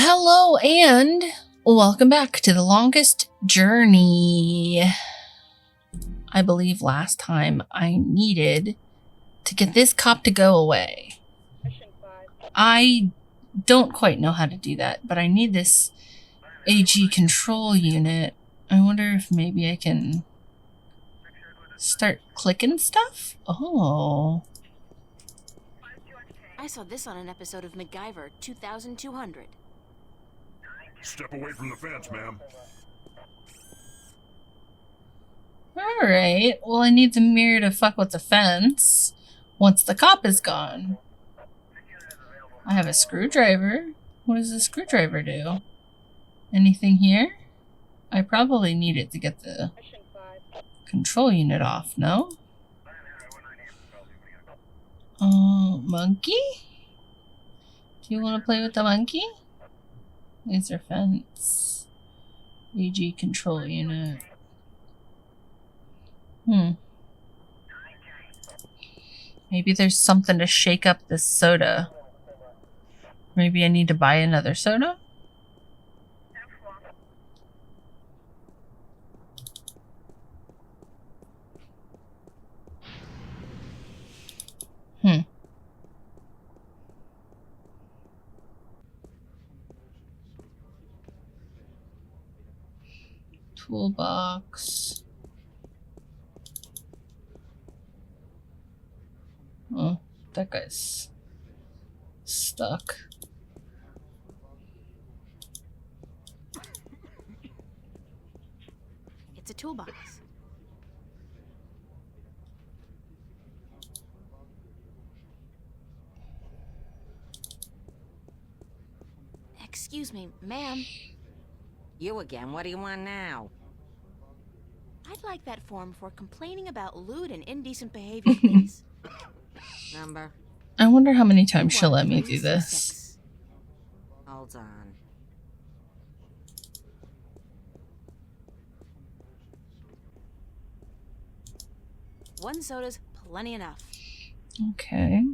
Hello and welcome back to the longest journey. I believe last time I needed to get this cop to go away. I don't quite know how to do that, but I need this AG control unit. I wonder if maybe I can start clicking stuff? Oh. I saw this on an episode of MacGyver 2200. Step away from the fence, ma'am. Alright, well I need the mirror to fuck with the fence once the cop is gone. I have a screwdriver. What does the screwdriver do? Anything here? I probably need it to get the control unit off, no? Monkey? Do you want to play with the monkey? Laser fence. AG control unit. Maybe there's something to shake up this soda. Maybe I need to buy another soda? Toolbox. Oh, that guy's stuck. It's a toolbox. Excuse me, ma'am. You again, what do you want now? I'd like that form for complaining about lewd and indecent behavior, please. Number? I wonder how many times she'll let me do this. Hold on. One soda's plenty enough. Okay.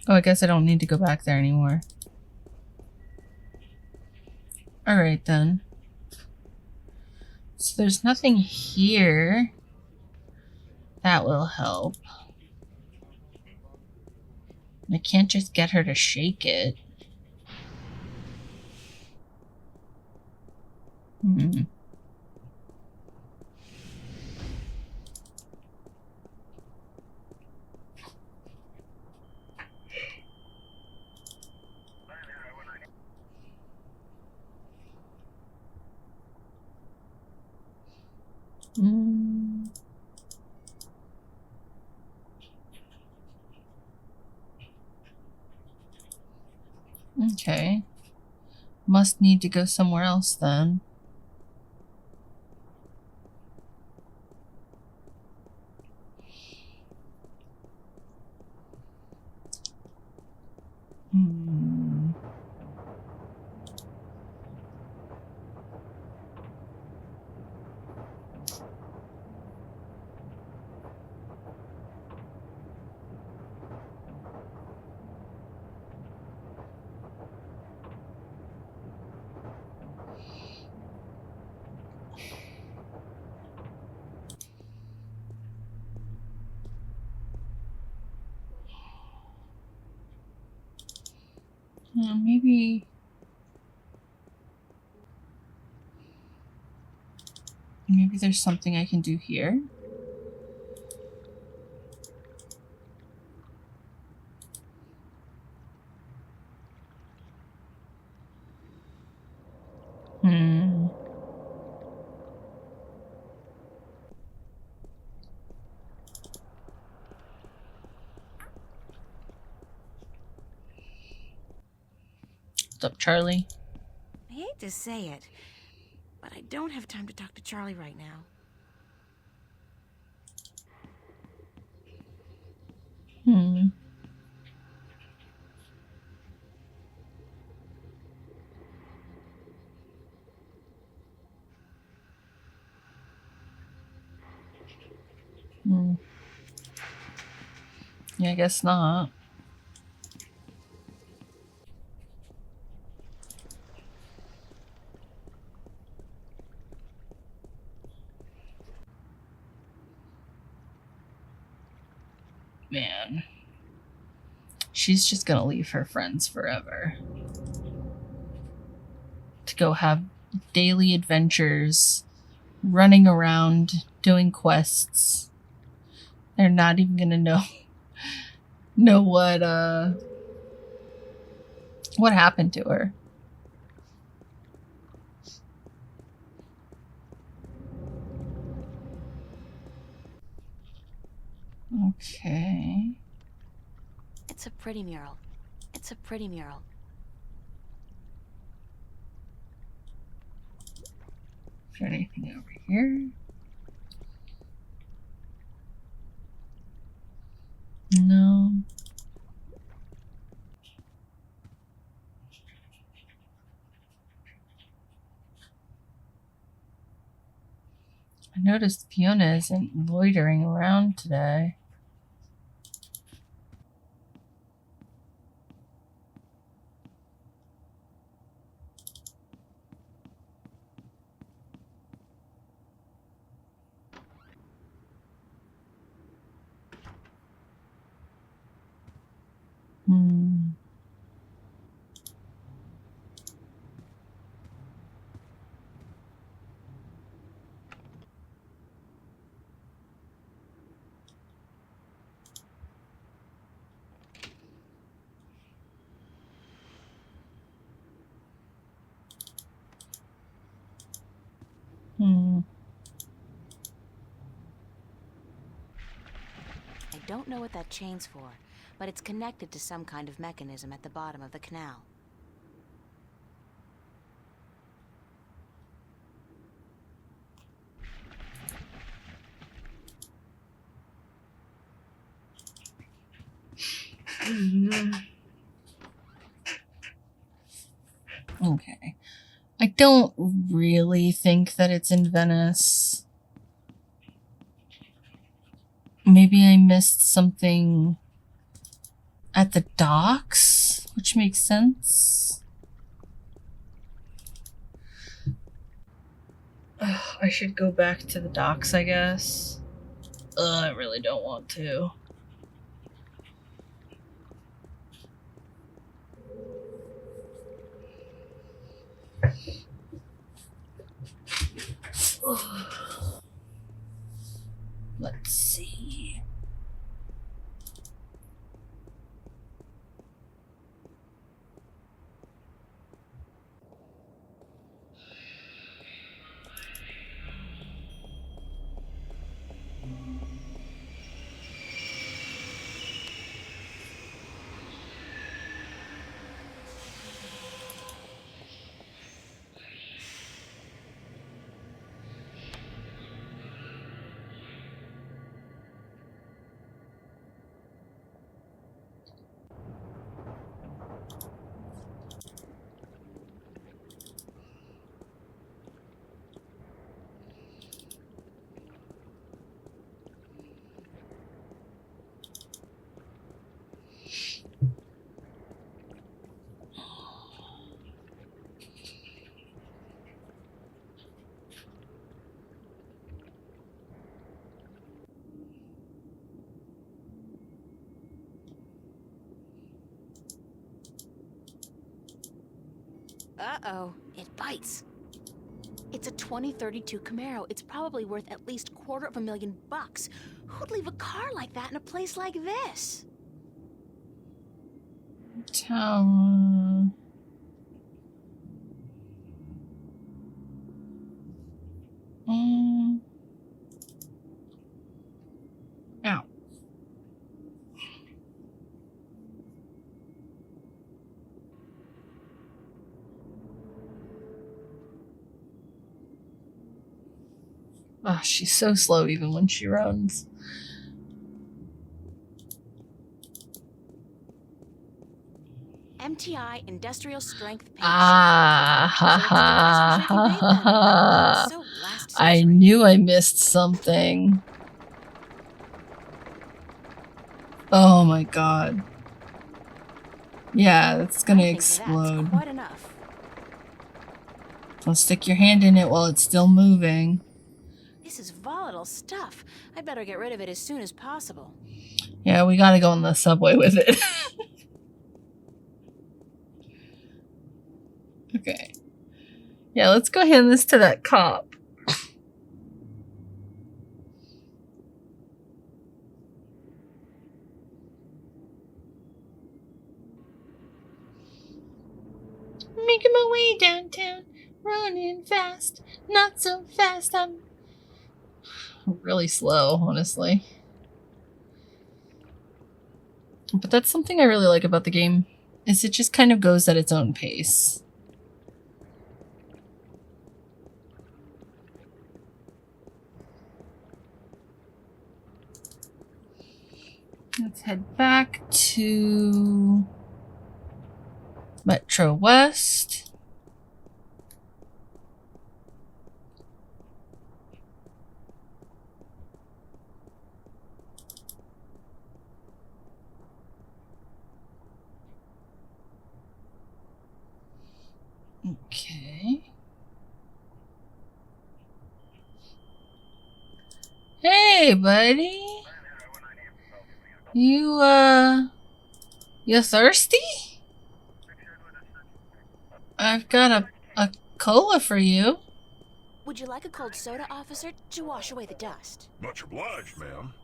Oh, I guess I don't need to go back there anymore. Alright then. So there's nothing here that will help. I can't just get her to shake it. Okay. Must need to go somewhere else then. Maybe there's something I can do here. What's up, Charlie? I hate to say it, but I don't have time to talk to Charlie right now. Hmm. Yeah, I guess not. Man. She's just gonna leave her friends forever. To go have daily adventures, running around, doing quests. They're not even gonna know what happened to her. Okay. It's a pretty mural. It's a pretty mural. Is there anything over here? No. I noticed Fiona isn't loitering around today. Hmm. Hmm. I don't know what that chain's for, but it's connected to some kind of mechanism at the bottom of the canal. Okay. I don't really think that it's in Venice. Maybe I missed something at the docks, which makes sense. I should go back to the docks, I guess. I really don't want to. Let's see. Uh-oh, it bites. It's a 2032 Camaro. It's probably worth at least $250,000. Who'd leave a car like that in a place like this? Tower. Ow. Oh, she's so slow even when she runs. MTI industrial strength paint. Ah, ha ha ha ha. So last I century. knew I missed something. Oh my god. Yeah, that's gonna I think explode. That's quite enough. Don't stick your hand in it while it's still moving. This is volatile stuff. I better get rid of it as soon as possible. Yeah, we gotta go on the subway with it. Okay. Yeah, let's go hand this to that cop. Making my way downtown, running fast, not so fast, I'm really slow, honestly. But that's something I really like about the game, is it just kind of goes at its own pace. Let's head back to Metro West. Okay. Hey, buddy. You thirsty? I've got a cola for you. Would you like a cold soda, officer, to wash away the dust? Much obliged, ma'am.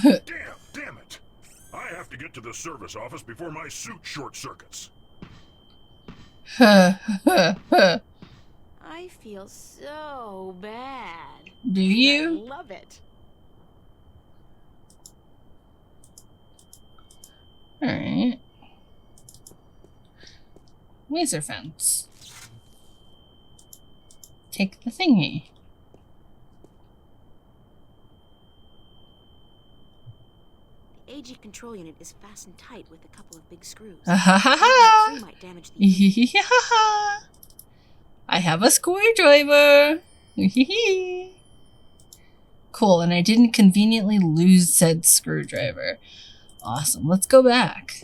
Damn it! I have to get to the service office before my suit short circuits. I feel so bad. Do you? I love it. Alright. Laser fence. Take the thingy. The AG control unit is fastened tight with a couple of big screws. Ha Three might damage the unit. I have a screwdriver. Cool, and I didn't conveniently lose said screwdriver. Awesome, let's go back.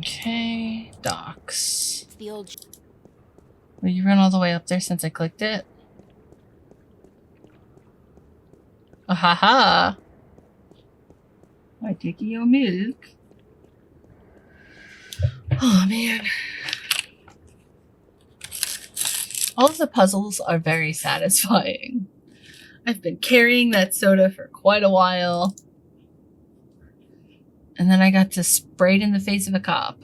Okay, docks. It's the old. Will you run all the way up there since I clicked it? Ahaha! I take your milk. Oh man. All of the puzzles are very satisfying. I've been carrying that soda for quite a while. And then I got to spray it in the face of a cop.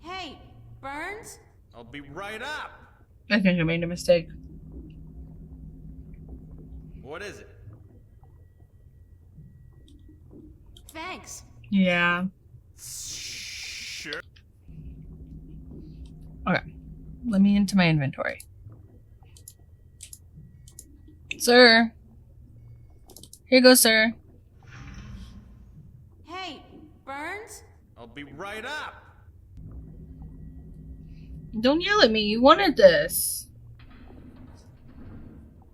Hey, Burns? I'll be right up. I think I made a mistake. What is it? Thanks. Yeah. Sure. Okay. Let me into my inventory. Sir. Here you go, sir. Hey, Burns? I'll be right up. Don't yell at me. You wanted this.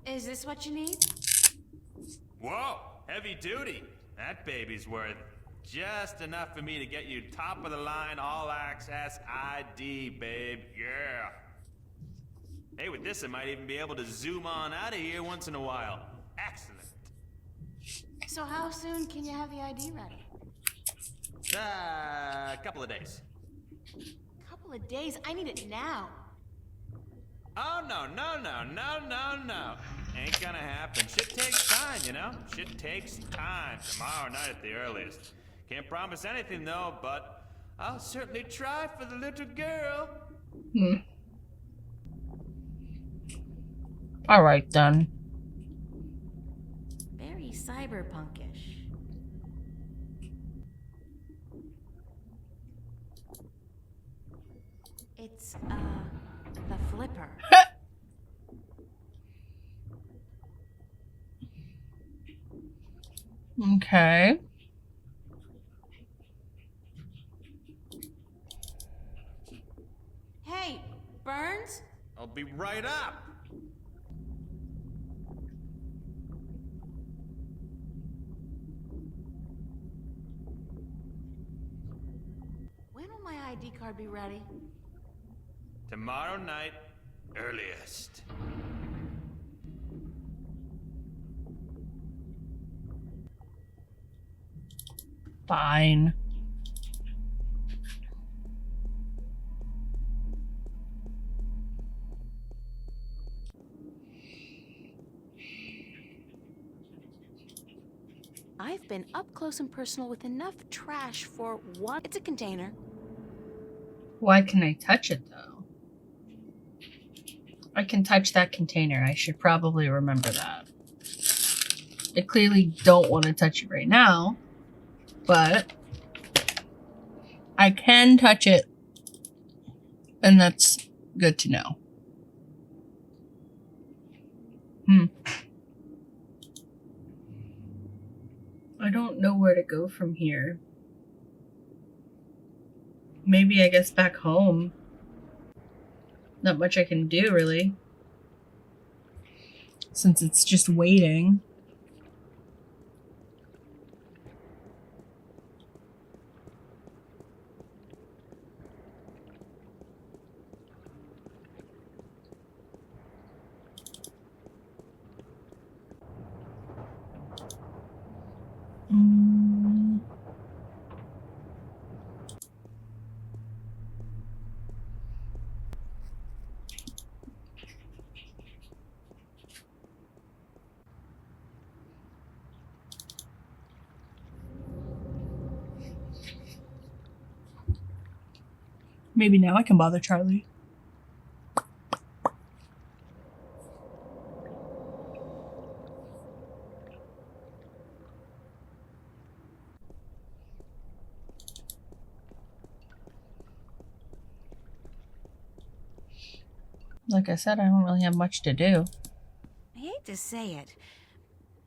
Is this what you need? Whoa, heavy duty. That baby's worth. Just enough for me to get you top of the line all access ID, babe. Yeah. Hey, with this, I might even be able to zoom on out of here once in a while. Excellent. So how soon can you have the ID ready? A couple of days. Couple of days? I need it now. Oh, no. Ain't gonna happen. Shit takes time, you know? Shit takes time. Tomorrow night at the earliest. Can't promise anything, though, but I'll certainly try for the little girl. All right, then. Very cyberpunkish. It's, the flipper. Okay. Hey, Burns? I'll be right up. When will my ID card be ready? Tomorrow night, earliest. Fine. I've been up close and personal with enough trash for one. It's a container. Why can I touch it, though? I can touch that container. I should probably remember that. I clearly don't want to touch it right now, but I can touch it, and that's good to know. I don't know where to go from here. Maybe I guess back home. Not much I can do, really. Since it's just waiting. Maybe now I can bother Charlie. Like I said, I don't really have much to do. I hate to say it,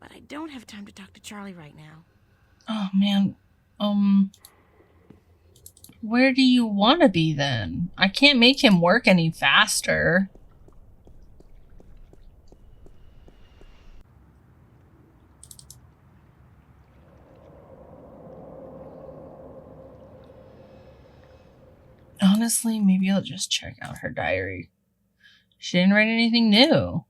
but I don't have time to talk to Charlie right now. Oh, man. Where do you want to be then? I can't make him work any faster. Honestly, maybe I'll just check out her diary. She didn't write anything new.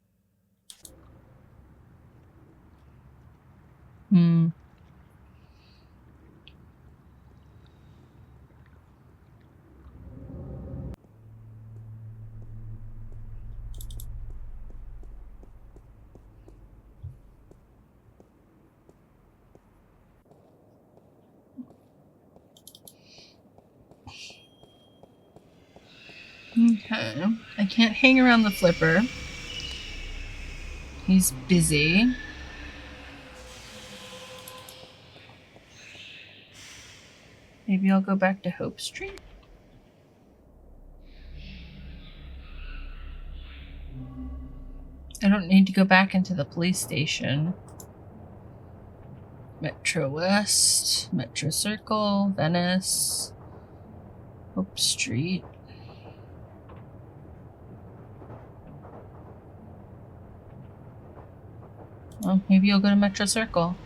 Okay. I can't hang around the flipper. He's busy. Maybe I'll go back to Hope Street. I don't need to go back into the police station. Metro West, Metro Circle, Venice, Hope Street. Well, maybe you'll go to Metro Circle.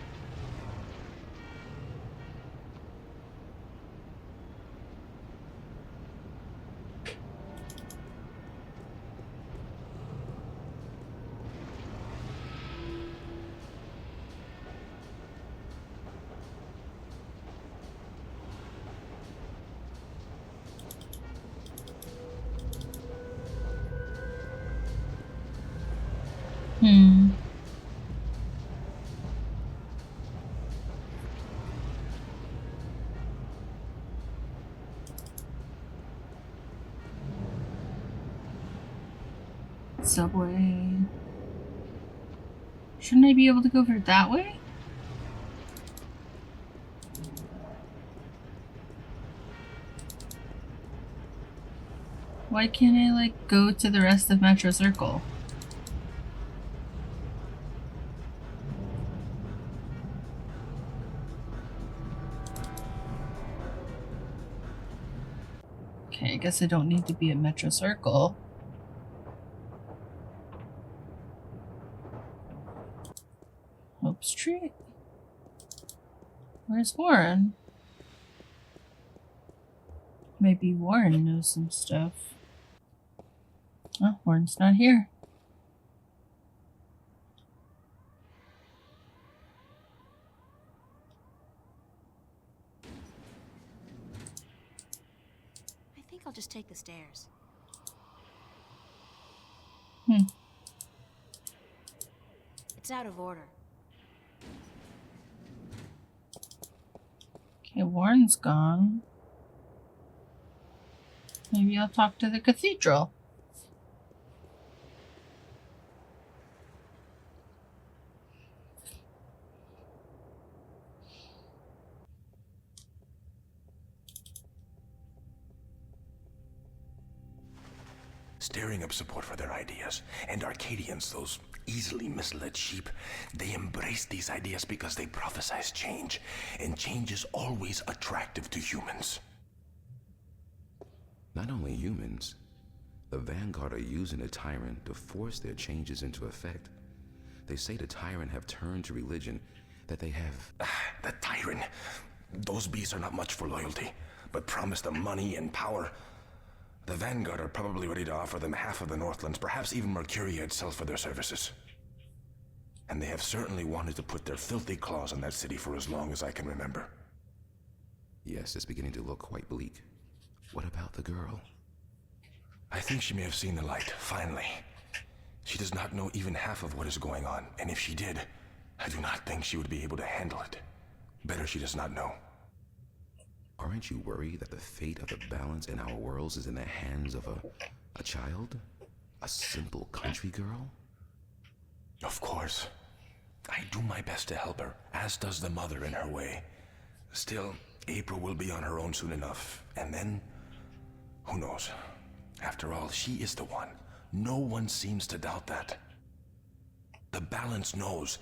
Subway. Shouldn't I be able to go for it that way? Why can't I, like, go to the rest of Metro Circle? Okay, I guess I don't need to be at Metro Circle. Hope Street? Where's Warren? Maybe Warren knows some stuff. Oh, Warren's not here. I think I'll just take the stairs. It's out of order. Okay, Warren's gone. Maybe I'll talk to the cathedral. Stirring up support for their ideas. And Arcadians, those easily misled sheep, they embrace these ideas because they prophesize change. And change is always attractive to humans. Not only humans, the Vanguard are using the Tyrant to force their changes into effect. They say the Tyrant have turned to religion, that they have... The Tyrant. Those beasts are not much for loyalty, but promise them money and power. The Vanguard are probably ready to offer them half of the Northlands, perhaps even Mercuria itself for their services. And they have certainly wanted to put their filthy claws on that city for as long as I can remember. Yes, it's beginning to look quite bleak. What about the girl? I think she may have seen the light, finally. She does not know even half of what is going on, and if she did, I do not think she would be able to handle it. Better she does not know. Aren't you worried that the fate of the balance in our worlds is in the hands of a child? A simple country girl? Of course. I do my best to help her, as does the mother in her way. Still, April will be on her own soon enough, and then... who knows? After all, she is the one. No one seems to doubt that. The balance knows,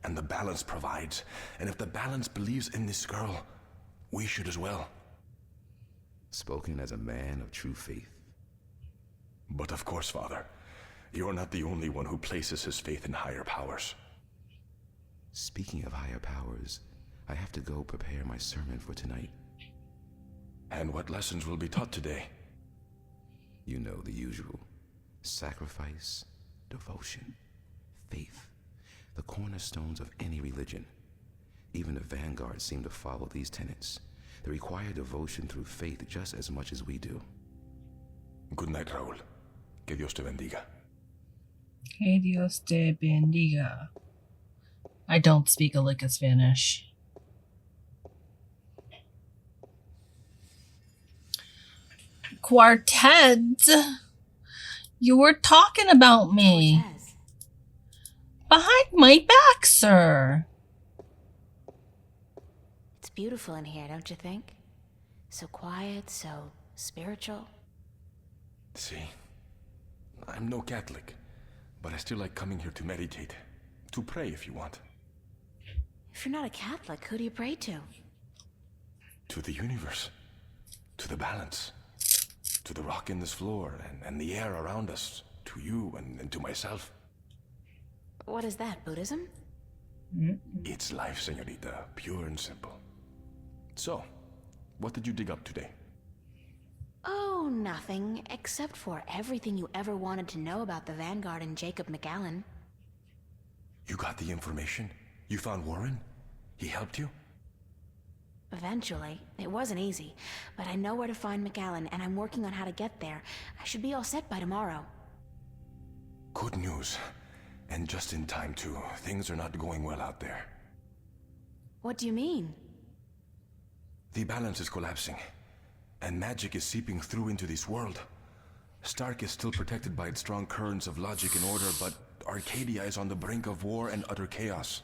and the balance provides. And if the balance believes in this girl, we should as well. Spoken as a man of true faith. But of course, Father, you're not the only one who places his faith in higher powers. Speaking of higher powers, I have to go prepare my sermon for tonight. And what lessons will be taught today? You know the usual. Sacrifice, devotion, faith. The cornerstones of any religion. Even the Vanguard seem to follow these tenets. They require devotion through faith just as much as we do. Good night, Raúl. Que Dios te bendiga. Que Dios te bendiga. I don't speak a lick of Spanish. Quartets? You were talking about me. Cortez. Behind my back, sir. It's beautiful in here, don't you think? So quiet, so spiritual. See, I'm no Catholic, but I still like coming here to meditate. To pray if you want. If you're not a Catholic, who do you pray to? To the universe. To the balance. To the rock in this floor and the air around us. To you and to myself. What is that, Buddhism? It's life, señorita. Pure and simple. So, what did you dig up today? Oh, nothing, except for everything you ever wanted to know about the Vanguard and Jacob McAllen. You got the information? You found Warren? He helped you? Eventually. It wasn't easy, but I know where to find McAllen, and I'm working on how to get there. I should be all set by tomorrow. Good news. And just in time, too. Things are not going well out there. What do you mean? The balance is collapsing, and magic is seeping through into this world. Stark is still protected by its strong currents of logic and order, but Arcadia is on the brink of war and utter chaos.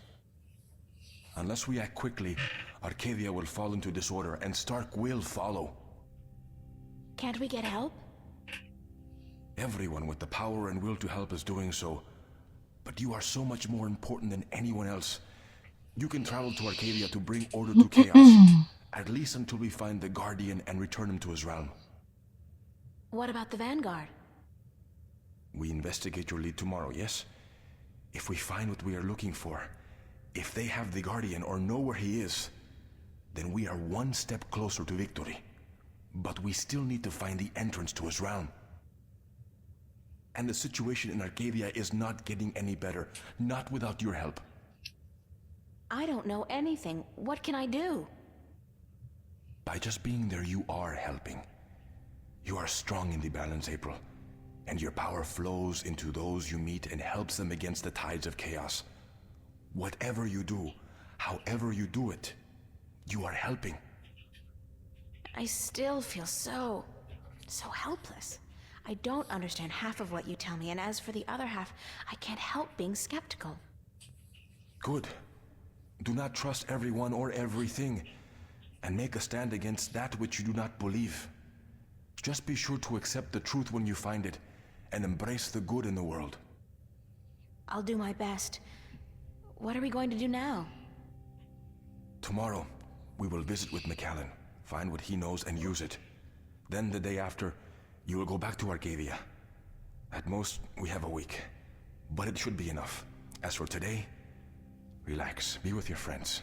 Unless we act quickly, Arcadia will fall into disorder, and Stark will follow. Can't we get help? Everyone with the power and will to help is doing so. But you are so much more important than anyone else. You can travel to Arcadia to bring order to chaos. At least until we find the Guardian and return him to his realm. What about the Vanguard? We investigate your lead tomorrow, yes? If we find what we are looking for, if they have the Guardian or know where he is, then we are one step closer to victory. But we still need to find the entrance to his realm. And the situation in Arcadia is not getting any better, not without your help. I don't know anything. What can I do? By just being there, you are helping. You are strong in the balance, April, and your power flows into those you meet and helps them against the tides of chaos. Whatever you do, however you do it, you are helping. I still feel so helpless. I don't understand half of what you tell me, and as for the other half, I can't help being skeptical. Good. Do not trust everyone or everything, and make a stand against that which you do not believe. Just be sure to accept the truth when you find it, and embrace the good in the world. I'll do my best. What are we going to do now? Tomorrow, we will visit with McAllen, find what he knows and use it. Then the day after, you will go back to Arcadia. At most, we have a week, but it should be enough. As for today, relax, be with your friends.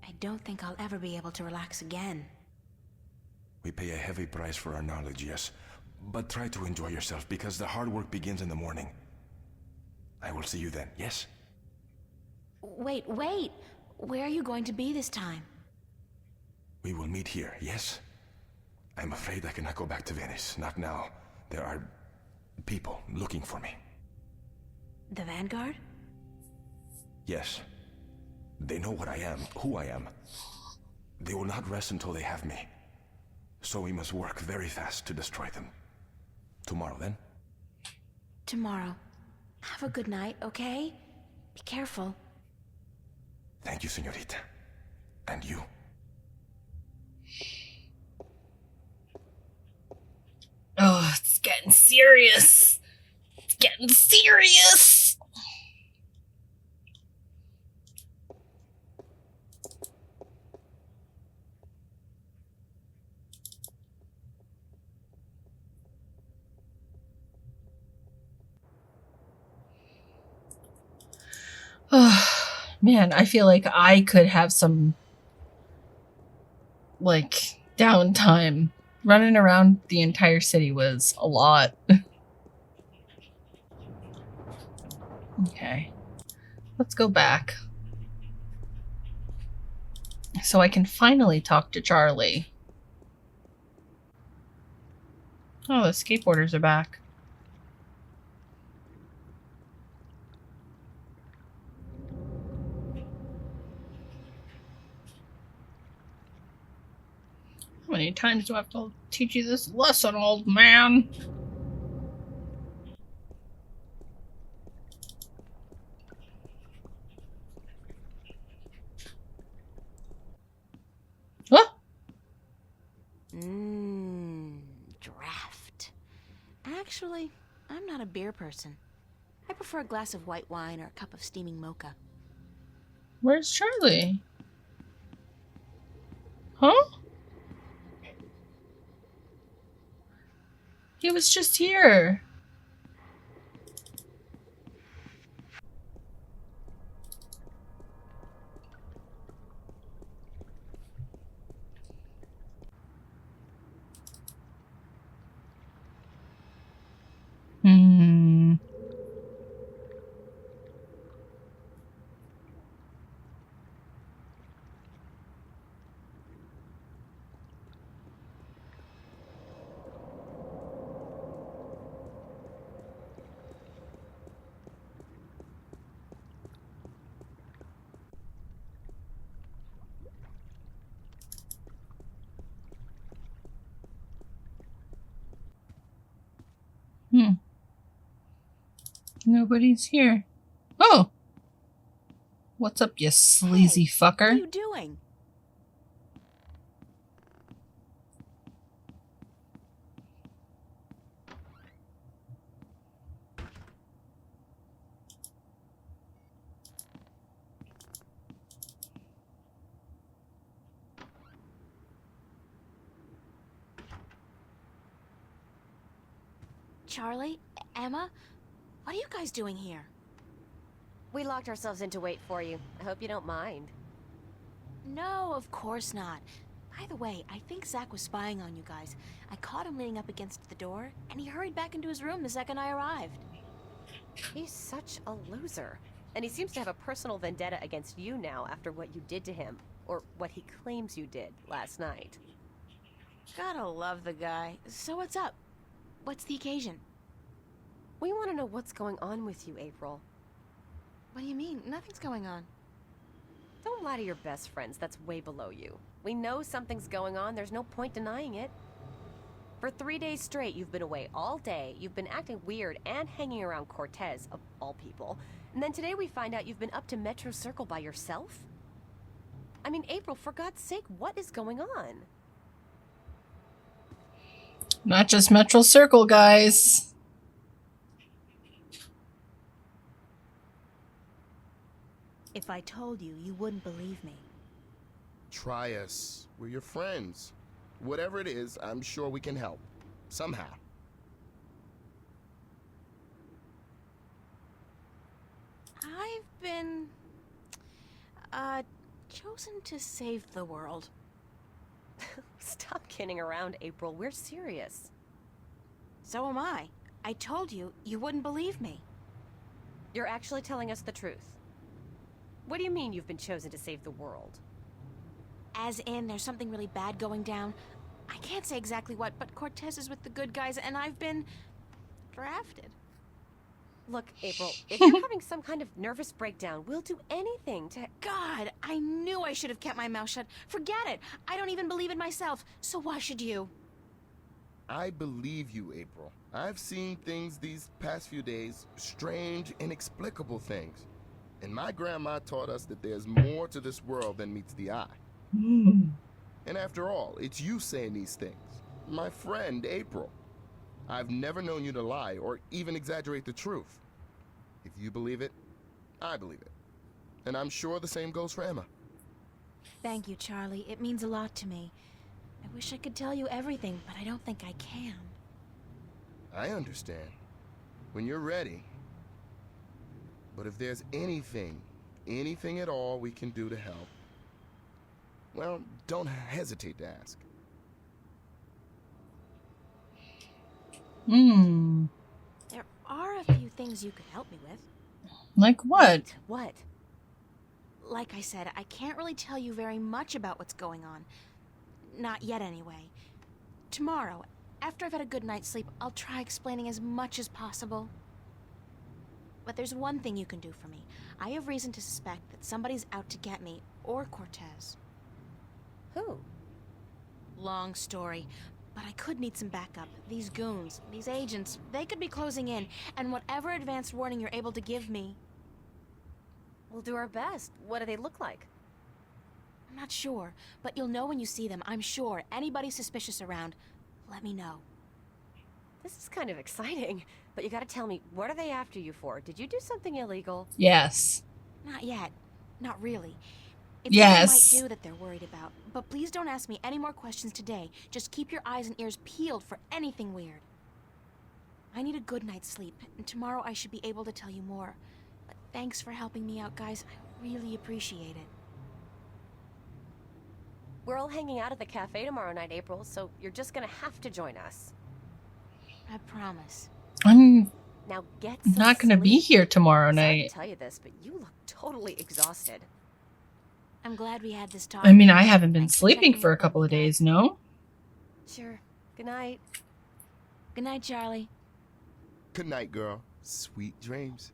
I don't think I'll ever be able to relax again. We pay a heavy price for our knowledge, yes, but try to enjoy yourself because the hard work begins in the morning. I will see you then, yes? Wait! Where are you going to be this time? We will meet here, yes? I'm afraid I cannot go back to Venice, not now. There are people looking for me. The Vanguard? Yes. They know what I am, who I am. They will not rest until they have me. So we must work very fast to destroy them. Tomorrow, then? Tomorrow. Have a good night, okay? Be careful. Thank you, señorita. And you. Oh, it's getting serious. It's getting serious. Oh, man, I feel like I could have some, like, downtime. Running around the entire city was a lot. Okay. Let's go back. So I can finally talk to Charlie. Oh, the skateboarders are back. How many times do I have to teach you this lesson, old man? What? Draft. Actually, I'm not a beer person. I prefer a glass of white wine or a cup of steaming mocha. Where's Charlie? Huh? He was just here. Hmm. Nobody's here. Oh! What's up, you sleazy Hey, fucker? what are you doing? Charlie? Emma? What are you guys doing here? We locked ourselves in to wait for you. I hope you don't mind. No, of course not. By the way, I think Zach was spying on you guys. I caught him leaning up against the door, and he hurried back into his room the second I arrived. He's such a loser. And he seems to have a personal vendetta against you now after what you did to him. Or what he claims you did last night. Gotta love the guy. So what's up? What's the occasion? We want to know what's going on with you, April. What do you mean? Nothing's going on. Don't lie to your best friends. That's way below you. We know something's going on. There's no point denying it. For 3 days straight, you've been away all day. You've been acting weird and hanging around Cortez, of all people. And then today we find out you've been up to Metro Circle by yourself? I mean, April, for God's sake, what is going on? Not just Metro Circle, guys. If I told you, you wouldn't believe me. Try us. We're your friends. Whatever it is, I'm sure we can help. Somehow. I've been... chosen to save the world. Stop kidding around, April. We're serious. So am I. I told you, you wouldn't believe me. You're actually telling us the truth. What do you mean you've been chosen to save the world? As in, there's something really bad going down. I can't say exactly what, but Cortez is with the good guys, and I've been... drafted. Look, April, if you're having some kind of nervous breakdown, we'll do anything to... God, I knew I should have kept my mouth shut. Forget it. I don't even believe it myself, so why should you? I believe you, April. I've seen things these past few days, strange, inexplicable things. And my grandma taught us that there's more to this world than meets the eye. And after all, it's you saying these things. My friend, April. I've never known you to lie or even exaggerate the truth. If you believe it, I believe it. And I'm sure the same goes for Emma. Thank you, Charlie. It means a lot to me. I wish I could tell you everything, but I don't think I can. I understand. When you're ready. But if there's anything at all we can do to help, well, don't hesitate to ask. There are a few things you could help me with. Like what? What? Like I said, I can't really tell you very much about what's going on. Not yet, anyway. Tomorrow, after I've had a good night's sleep, I'll try explaining as much as possible. But there's one thing you can do for me. I have reason to suspect that somebody's out to get me, or Cortez. Who? Long story, but I could need some backup. These goons, these agents, they could be closing in, and whatever advanced warning you're able to give me... We'll do our best. What do they look like? I'm not sure, but you'll know when you see them, I'm sure. Anybody suspicious around, let me know. This is kind of exciting, but you gotta tell me, what are they after you for? Did you do something illegal? Yes. Not yet. Not really. It's Yes. what I might do that they're worried about. But please don't ask me any more questions today. Just keep your eyes and ears peeled for anything weird. I need a good night's sleep, and tomorrow I should be able to tell you more. But thanks for helping me out, guys. I really appreciate it. We're all hanging out at the cafe tomorrow night, April, so you're just gonna have to join us. I promise. I'm Now get some not going to be sleep. here tomorrow Sorry night. to tell you this, but you look totally exhausted. I'm glad we had this talk. I mean, I haven't been Thanks for sleeping checking for in a with couple me, of guys. days, no? Sure. Good night. Good night, Charlie. Good night, girl. Sweet dreams.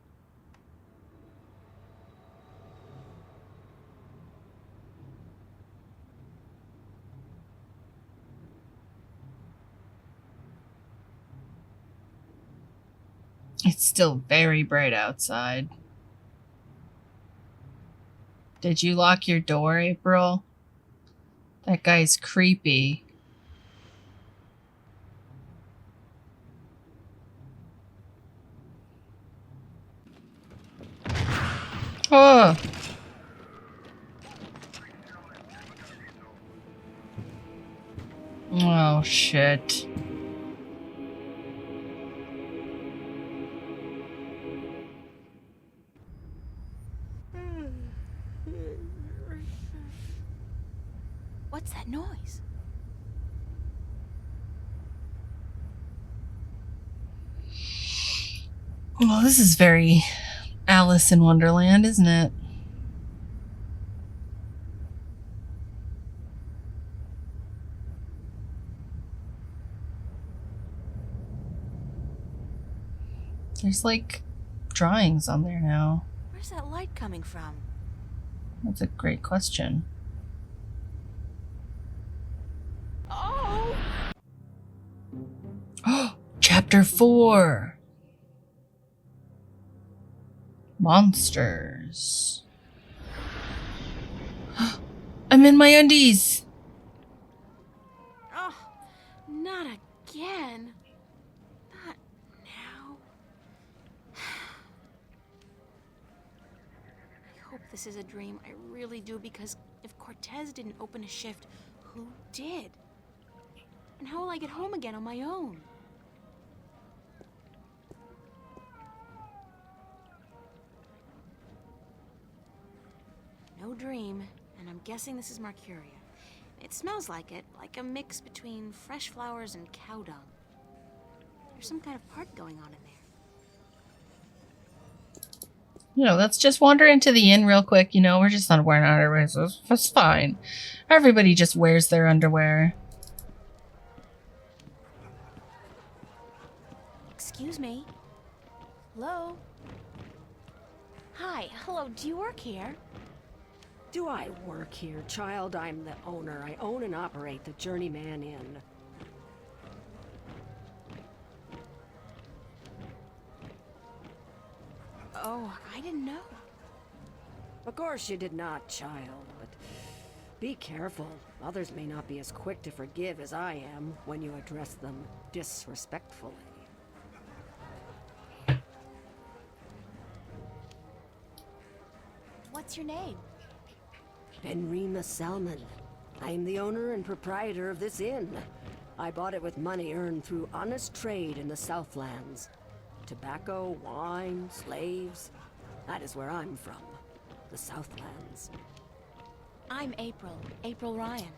It's still very bright outside. Did you lock your door, April? That guy's creepy. Oh! Oh, shit. What's that noise? Well, this is very Alice in Wonderland, isn't it? There's like drawings on there now. Where's that light coming from? That's a great question. Oh! Oh, Chapter 4. Monsters. I'm in my undies. Oh, not again. Not now. I hope this is a dream. I really do, because if Cortez didn't open a shift, who did? And how will I get home again on my own? No dream, and I'm guessing this is Mercuria. It smells like it, like a mix between fresh flowers and cow dung. There's some kind of part going on in there. Let's just wander into the inn real quick. We're just not wearing underwear, so it's fine. Everybody just wears their underwear. Excuse me. Hello? Hi, hello, do you work here? Do I work here, child? I'm the owner. I own and operate the Journeyman Inn. Oh, I didn't know. Of course you did not, child, but be careful. Others may not be as quick to forgive as I am when you address them disrespectfully. What's your name? Benrima Salmon. I'm the owner and proprietor of this inn. I bought it with money earned through honest trade in the Southlands. Tobacco, wine, slaves. That is where I'm from. The Southlands. I'm April Ryan.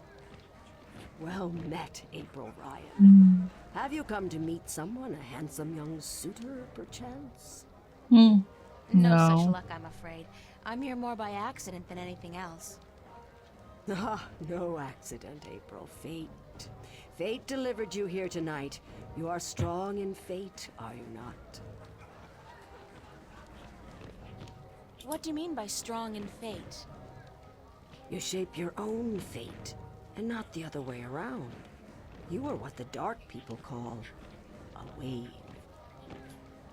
Well met, April Ryan. Have you come to meet someone, a handsome young suitor, perchance? No No. such luck, I'm afraid. I'm here more by accident than anything else. Ah, no accident, April. Fate. Fate delivered you here tonight. You are strong in fate, are you not? What do you mean by strong in fate? You shape your own fate, and not the other way around. You are what the dark people call a wave.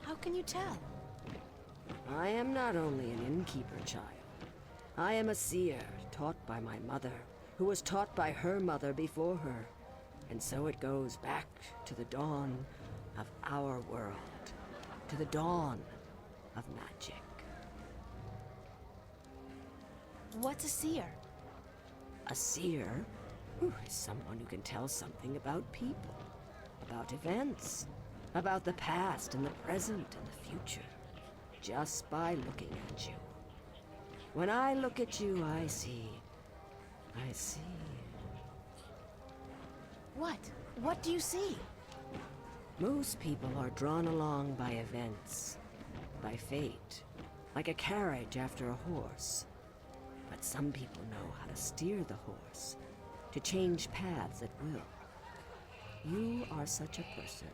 How can you tell? I am not only an innkeeper, child. I am a seer, taught by my mother, who was taught by her mother before her. And so it goes back to the dawn of our world, to the dawn of magic. What's a seer? A seer is someone who can tell something about people, about events, about the past and the present and the future, just by looking at you. When I look at you, I see. What? What do you see? Most people are drawn along by events, by fate, like a carriage after a horse. But some people know how to steer the horse, to change paths at will. You are such a person,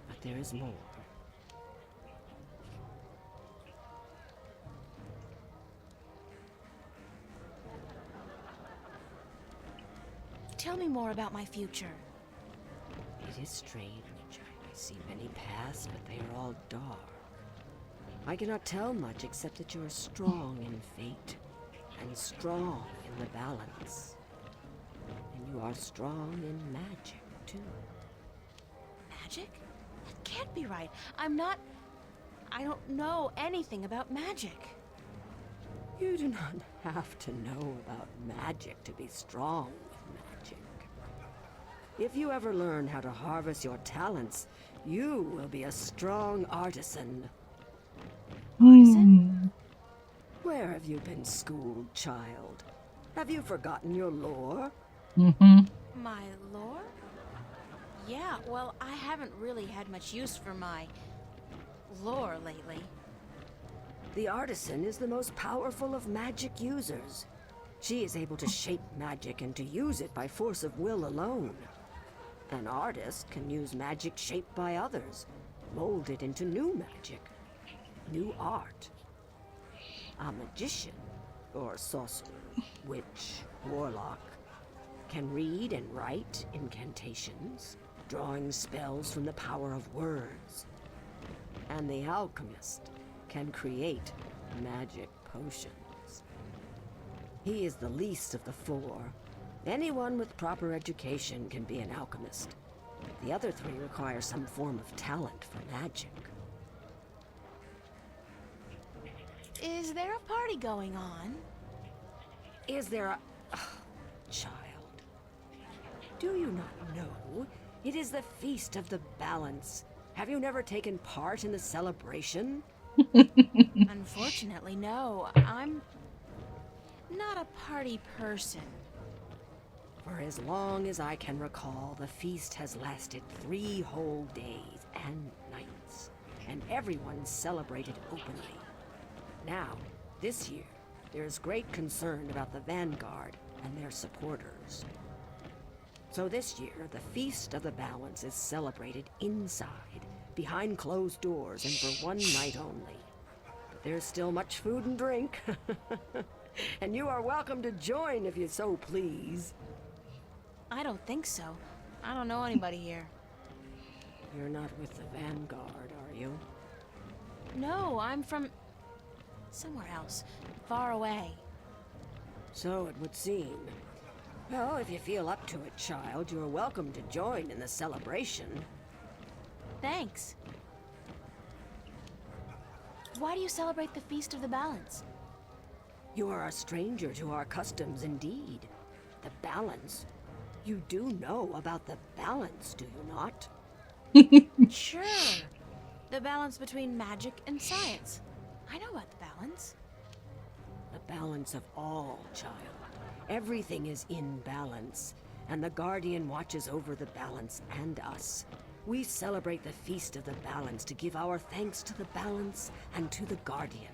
but there is more. Tell me more about my future. It is strange, I see many paths, but they are all dark. I cannot tell much except that you are strong in fate and strong in the balance. And you are strong in magic, too. Magic? That can't be right. I don't know anything about magic. You do not have to know about magic to be strong with magic. If you ever learn how to harvest your talents, you will be a strong artisan. Artisan? Where have you been schooled, child? Have you forgotten your lore? My lore? Yeah, well, I haven't really had much use for my lore lately. The artisan is the most powerful of magic users. She is able to shape magic and to use it by force of will alone. An artist can use magic shaped by others, mold it into new magic, new art. A magician, or sorcerer, witch, warlock, can read and write incantations, drawing spells from the power of words. And the alchemist can create magic potions. He is the least of the four. Anyone with proper education can be an alchemist. The other three require some form of talent for magic. Is there a party going on? Is there a... child. Do you not know? It is the Feast of the Balance. Have you never taken part in the celebration? Unfortunately, no. I'm not a party person. For as long as I can recall, the feast has lasted 3 whole days and nights, and everyone celebrated openly. Now, this year, there is great concern about the Vanguard and their supporters. So this year, the Feast of the Balance is celebrated inside, behind closed doors, and for 1 night only. But there's still much food and drink. And you are welcome to join if you so please. I don't think so. I don't know anybody here. You're not with the Vanguard, are you? No, I'm from somewhere else, far away. So it would seem. Well, if you feel up to it, child, you're welcome to join in the celebration. Thanks. Why do you celebrate the Feast of the Balance? You are a stranger to our customs indeed. The balance. You do know about the balance, do you not? Sure. The balance between magic and science. I know about the balance. The balance of all, child. Everything is in balance, and the Guardian watches over the balance and us. We celebrate the Feast of the Balance to give our thanks to the balance and to the Guardian.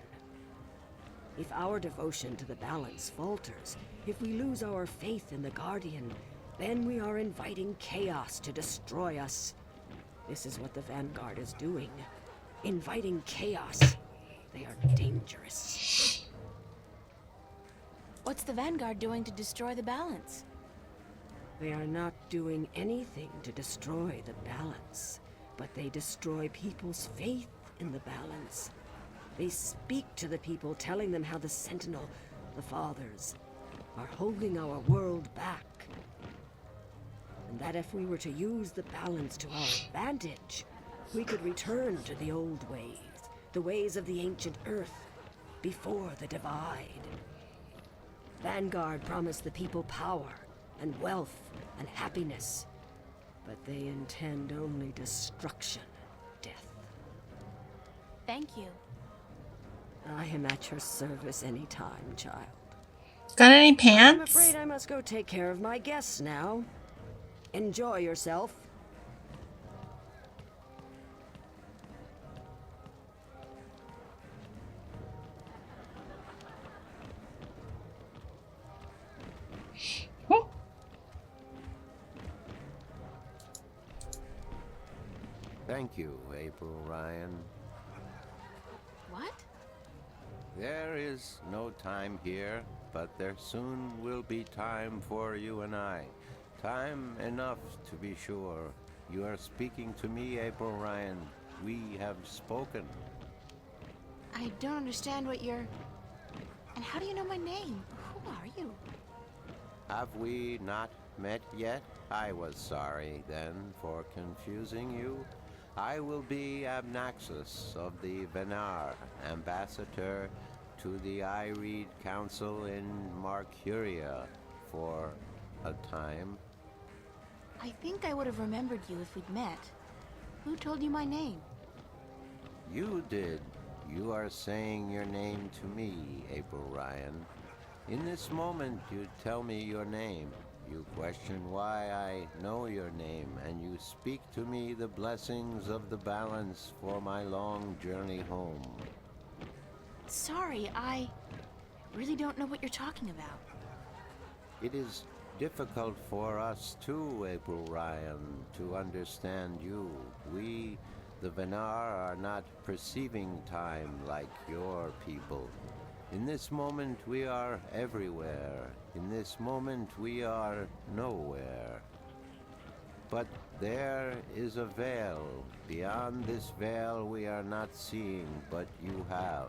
If our devotion to the balance falters, if we lose our faith in the Guardian, then we are inviting chaos to destroy us. This is what the Vanguard is doing. Inviting chaos. They are dangerous. What's the Vanguard doing to destroy the balance? They are not doing anything to destroy the balance, but they destroy people's faith in the balance. They speak to the people, telling them how the Sentinel, the Fathers, are holding our world back. And that if we were to use the balance to our advantage, we could return to the old ways, the ways of the ancient Earth, before the divide. Vanguard promised the people power, and wealth, and happiness, but they intend only destruction, death. Thank you. I am at your service anytime, child. Got any I'm pants? afraid I must go take care of my guests now. Enjoy yourself. Oh, Thank you, April Ryan. What? There is no time here, but there soon will be time for you and I. Time enough, to be sure. You are speaking to me, April Ryan. We have spoken. I don't understand what you're... And how do you know my name? Who are you? Have we not met yet? I was sorry, then, for confusing you. I will be Abnaxus of the Venar, ambassador to the Ireed Council in Marcuria for a time. I think I would have remembered you if we'd met. Who told you my name? You did. You are saying your name to me, April Ryan. In this moment, you tell me your name. You question why I know your name, and you speak to me the blessings of the balance for my long journey home. Sorry, I really don't know what you're talking about. It is difficult for us too, April Ryan, to understand you. We, the Venar, are not perceiving time like your people. In this moment we are everywhere. In this moment we are nowhere. But there is a veil. Beyond this veil we are not seeing, but you have.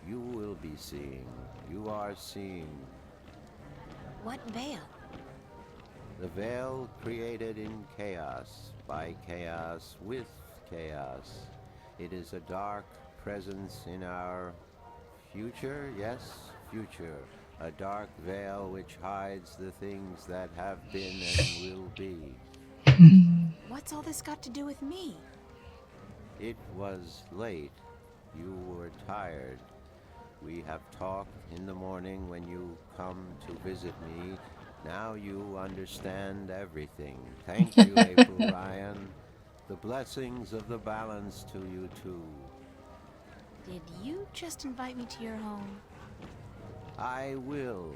You will be seeing. You are seeing. What veil? The veil created in chaos, by chaos, with chaos. It is a dark presence in our future, yes, future. A dark veil which hides the things that have been and will be. What's all this got to do with me? It was late. You were tired. We have talked in the morning when you come to visit me. Now you understand everything. Thank you, April Ryan. The blessings of the balance to you too. Did you just invite me to your home? I will.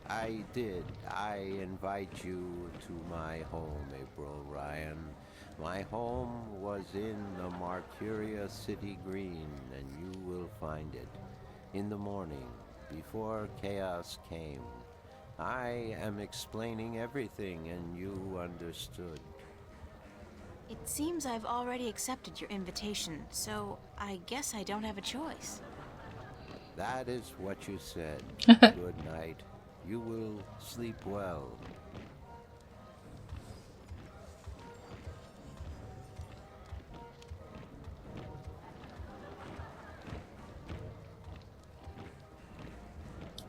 I did. I invite you to my home, April Ryan. My home was in the Marcuria City Green, and you will find it. In the morning, before chaos came. I am explaining everything, and you understood. It seems I've already accepted your invitation, so I guess I don't have a choice. That is what you said. Good night. You will sleep well.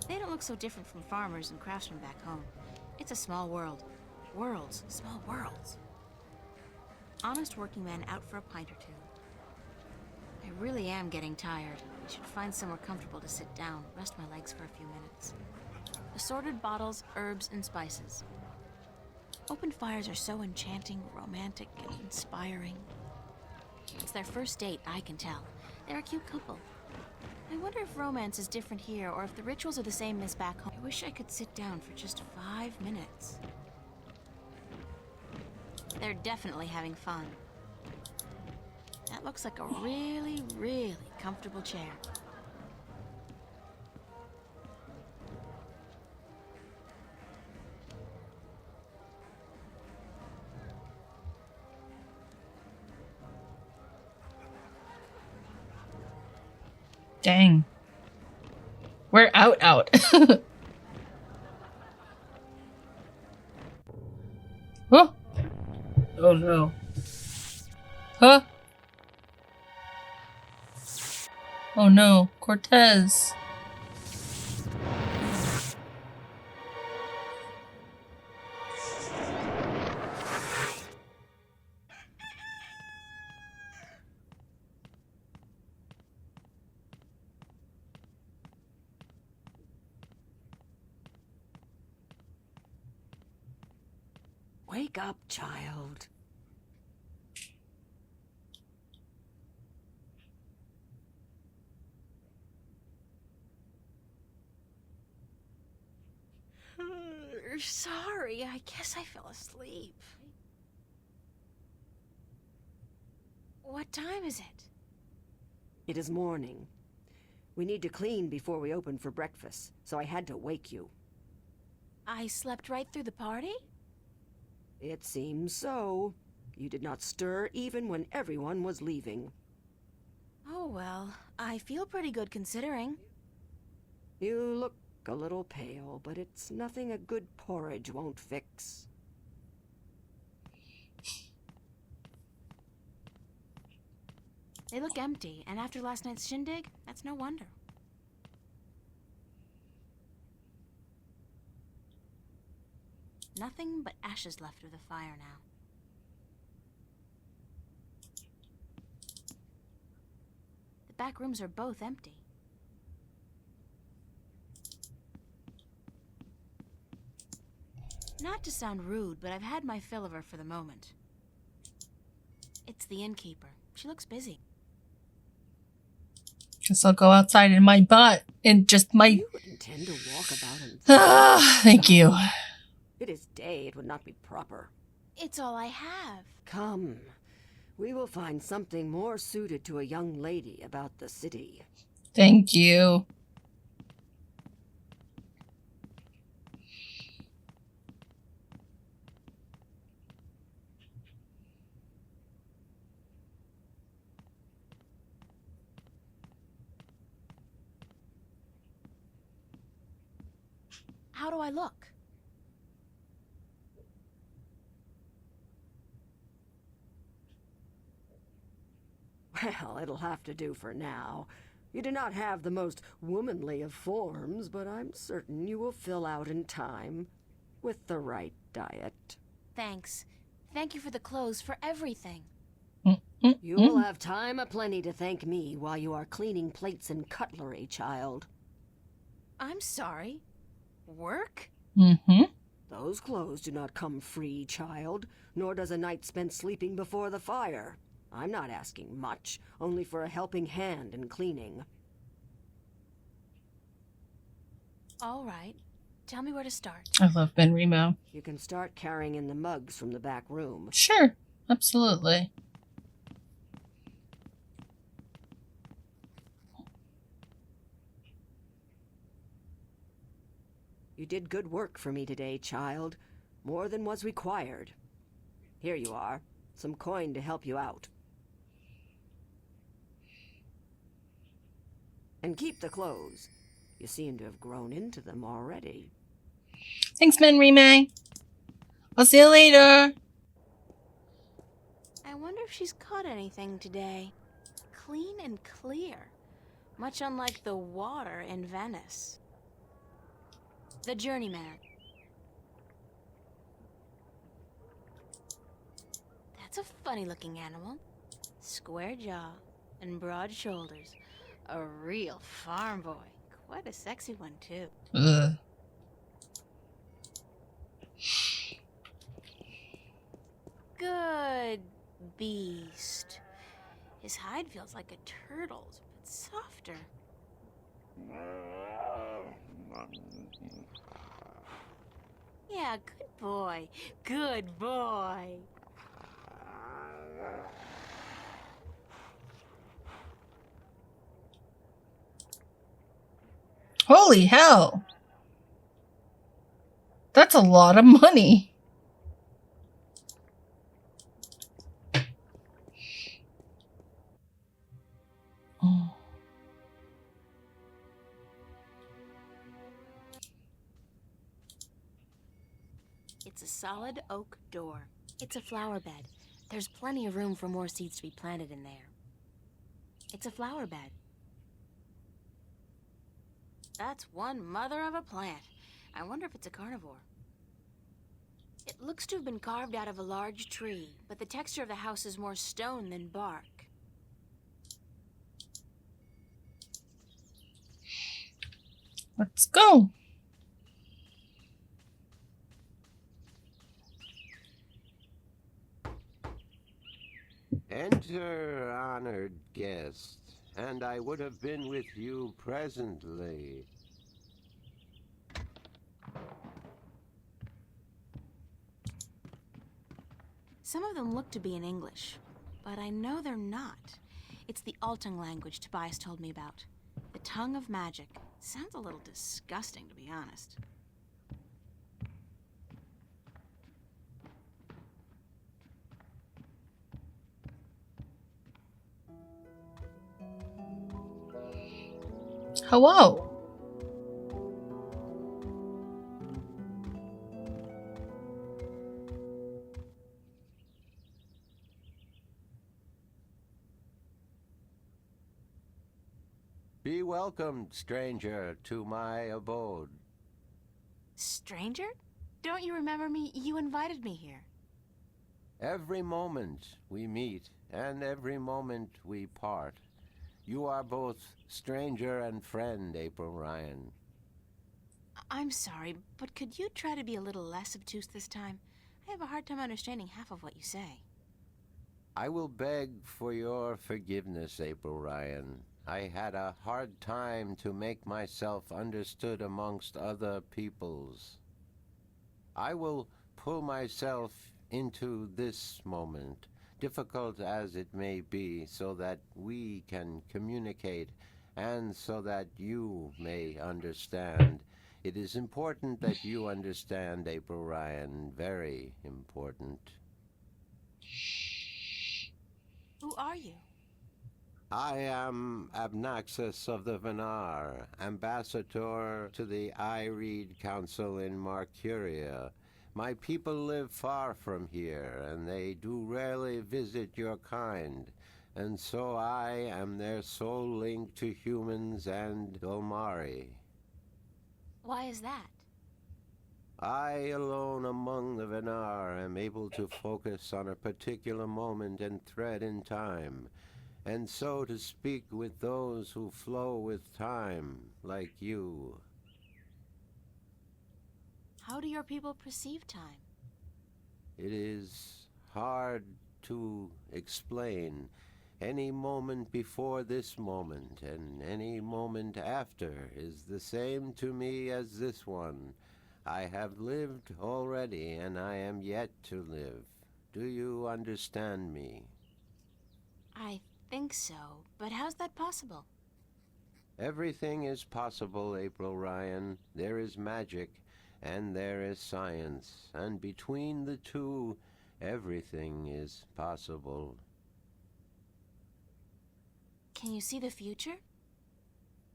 They don't look so different from farmers and craftsmen back home. It's a small world. Worlds, small worlds. Honest working man out for a pint or two. I really am getting tired. I should find somewhere comfortable to sit down, rest my legs for a few minutes. Assorted bottles, herbs, and spices. Open fires are so enchanting, romantic, and inspiring. It's their first date, I can tell. They're a cute couple. I wonder if romance is different here, or if the rituals are the same as back home. I wish I could sit down for just 5 minutes. They're definitely having fun. That looks like a really, really comfortable chair. Dang. We're out. Huh? Oh no. Huh? Oh no, Cortez. Wake up, child. Sorry, I guess I fell asleep. What time is it? It is morning. We need to clean before we open for breakfast, so I had to wake you. I slept right through the party? It seems so. You did not stir even when everyone was leaving. Oh well, I feel pretty good considering. You look a little pale, but it's nothing a good porridge won't fix. They look empty, and after last night's shindig, that's no wonder. Nothing but ashes left of the fire now. The back rooms are both empty. Not to sound rude, but I've had my fill of her for the moment. It's the innkeeper. She looks busy. Guess I'll go outside in my butt and just my... You intend to walk about in... Thank you. It is day. It would not be proper. It's all I have. Come. We will find something more suited to a young lady about the city. Thank you. How do I look? Well, it'll have to do for now. You do not have the most womanly of forms, but I'm certain you will fill out in time with the right diet. Thanks. Thank you for the clothes, for everything. You will have time aplenty to thank me while you are cleaning plates and cutlery, child. I'm sorry. Work? Those clothes do not come free, child, nor does a night spent sleeping before the fire. I'm not asking much, only for a helping hand in cleaning. All right. Tell me where to start. I love Ben Remo. You can start carrying in the mugs from the back room. Sure, absolutely. You did good work for me today, child. More than was required. Here you are. Some coin to help you out. And keep the clothes. You seem to have grown into them already. Thanks, Ben Remo. I'll see you later. I wonder if she's caught anything today. Clean and clear. Much unlike the water in Venice. The journeyman. That's a funny-looking animal. Square jaw and broad shoulders. A real farm boy. Quite a sexy one, too. Ugh. Good beast. His hide feels like a turtle's, but softer. Yeah, good boy. Good boy. Holy hell. That's a lot of money. Oh. It's a solid oak door. It's a flower bed. There's plenty of room for more seeds to be planted in there. It's a flower bed. That's one mother of a plant. I wonder if it's a carnivore. It looks to have been carved out of a large tree, but the texture of the house is more stone than bark. Let's go. Enter, honored guest, and I would have been with you presently. Some of them look to be in English, but I know they're not. It's the Altung language Tobias told me about. The tongue of magic. Sounds a little disgusting, to be honest. Hello. Be welcomed, stranger, to my abode. Stranger? Don't you remember me? You invited me here. Every moment we meet, and every moment we part. You are both stranger and friend, April Ryan. I'm sorry, but could you try to be a little less obtuse this time? I have a hard time understanding half of what you say. I will beg for your forgiveness, April Ryan. I had a hard time to make myself understood amongst other peoples. I will pull myself into this moment, difficult as it may be, so that we can communicate and so that you may understand. It is important that you understand, April Ryan, very important. Who are you? I am Abnaxus of the Venar, ambassador to the I-Reed Council in Marcuria. My people live far from here, and they do rarely visit your kind, and so I am their sole link to humans and Dolmari. Why is that? I alone among the Venar am able to focus on a particular moment and thread in time, and so to speak with those who flow with time, like you. How do your people perceive time? It is hard to explain. Any moment before this moment and any moment after is the same to me as this one. I have lived already, and I am yet to live. Do you understand me? I think so, but how's that possible? Everything is possible, April Ryan. There is magic, and there is science, and between the two, everything is possible. Can you see the future?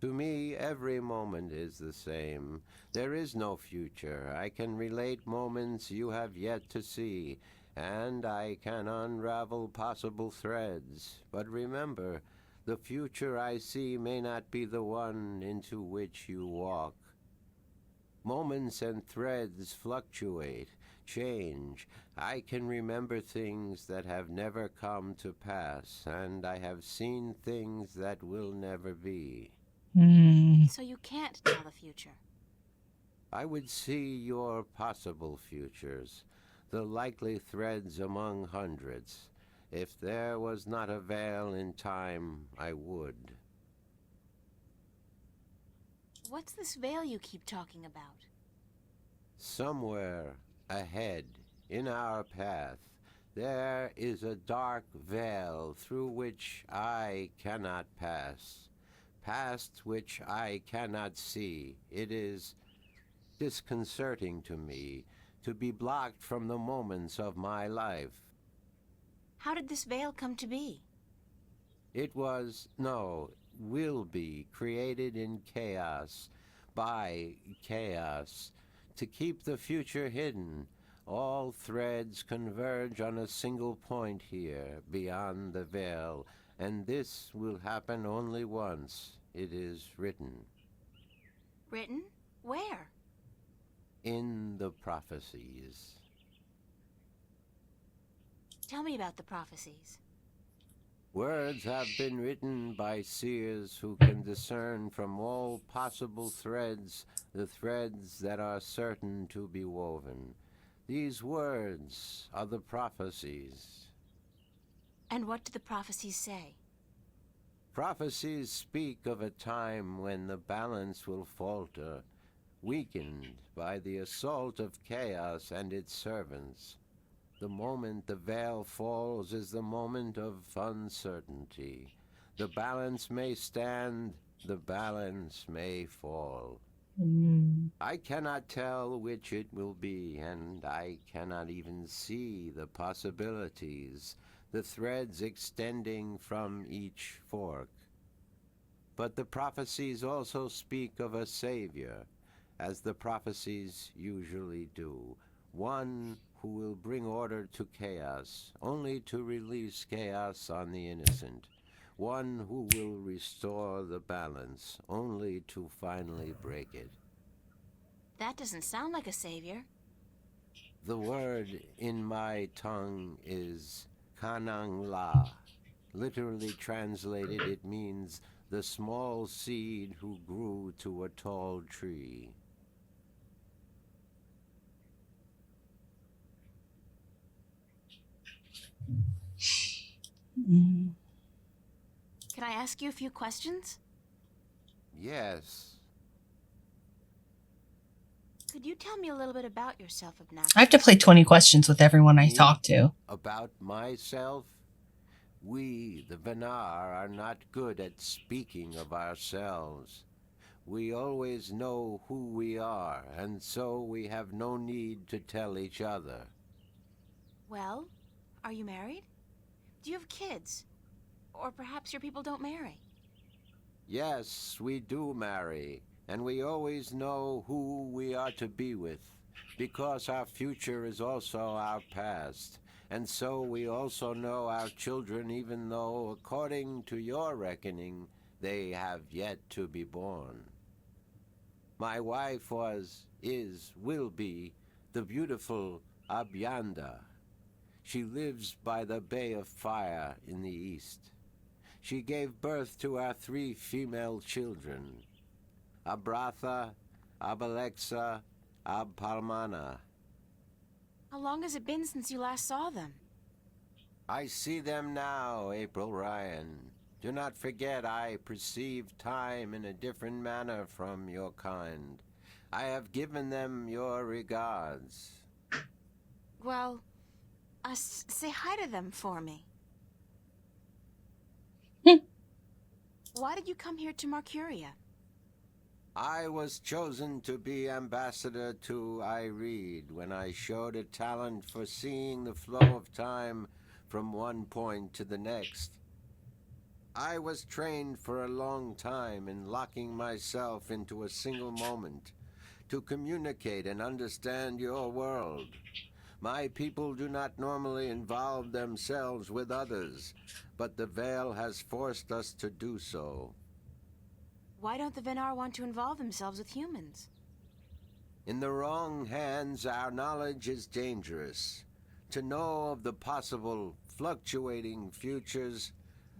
To me, every moment is the same. There is no future. I can relate moments you have yet to see, and I can unravel possible threads. But remember, the future I see may not be the one into which you walk. Moments and threads fluctuate, change. I can remember things that have never come to pass, and I have seen things that will never be. So you can't tell the future. I would see your possible futures, the likely threads among hundreds. If there was not a veil in time, I would. What's this veil you keep talking about? Somewhere ahead, in our path, there is a dark veil through which I cannot pass. Past which I cannot see. It is disconcerting to me to be blocked from the moments of my life. How did this veil come to be? It was, no, will be created in chaos, by chaos, to keep the future hidden. All threads converge on a single point here, beyond the veil, and this will happen only once. It is written. Written? Where? In the prophecies. Tell me about the prophecies. Words have been written by seers who can discern from all possible threads the threads that are certain to be woven. These words are the prophecies. And what do the prophecies say? Prophecies speak of a time when the balance will falter, weakened by the assault of chaos and its servants. The moment the veil falls is the moment of uncertainty. The balance may stand, the balance may fall. I cannot tell which it will be, and I cannot even see the possibilities, the threads extending from each fork. But the prophecies also speak of a savior, as the prophecies usually do. One who will bring order to chaos, only to release chaos on the innocent. One who will restore the balance, only to finally break it. That doesn't sound like a savior. The word in my tongue is Kanang La. Literally translated, it means the small seed who grew to a tall tree. Can I ask you a few questions? Yes. Could you tell me a little bit about yourself, Abnax? I have to play 20 questions with everyone I talk to. About myself? We, the Venar, are not good at speaking of ourselves. We always know who we are, and so we have no need to tell each other. Well, are you married? Do you have kids? Or perhaps your people don't marry? Yes, we do marry, and we always know who we are to be with, because our future is also our past, and so we also know our children, even though, according to your reckoning, they have yet to be born. My wife was, is, will be, the beautiful Abyanda. She lives by the Bay of Fire in the east. She gave birth to our 3 female children, Abratha, Abalexa, Abpalmana. How long has it been since you last saw them? I see them now, April Ryan. Do not forget I perceive time in a different manner from your kind. I have given them your regards. Well, say hi to them for me. Why did you come here to Marcuria? I was chosen to be ambassador to Ireed when I showed a talent for seeing the flow of time from one point to the next. I was trained for a long time in locking myself into a single moment to communicate and understand your world. My people do not normally involve themselves with others, but the veil has forced us to do so. Why don't the Venar want to involve themselves with humans? In the wrong hands, our knowledge is dangerous. To know of the possible fluctuating futures,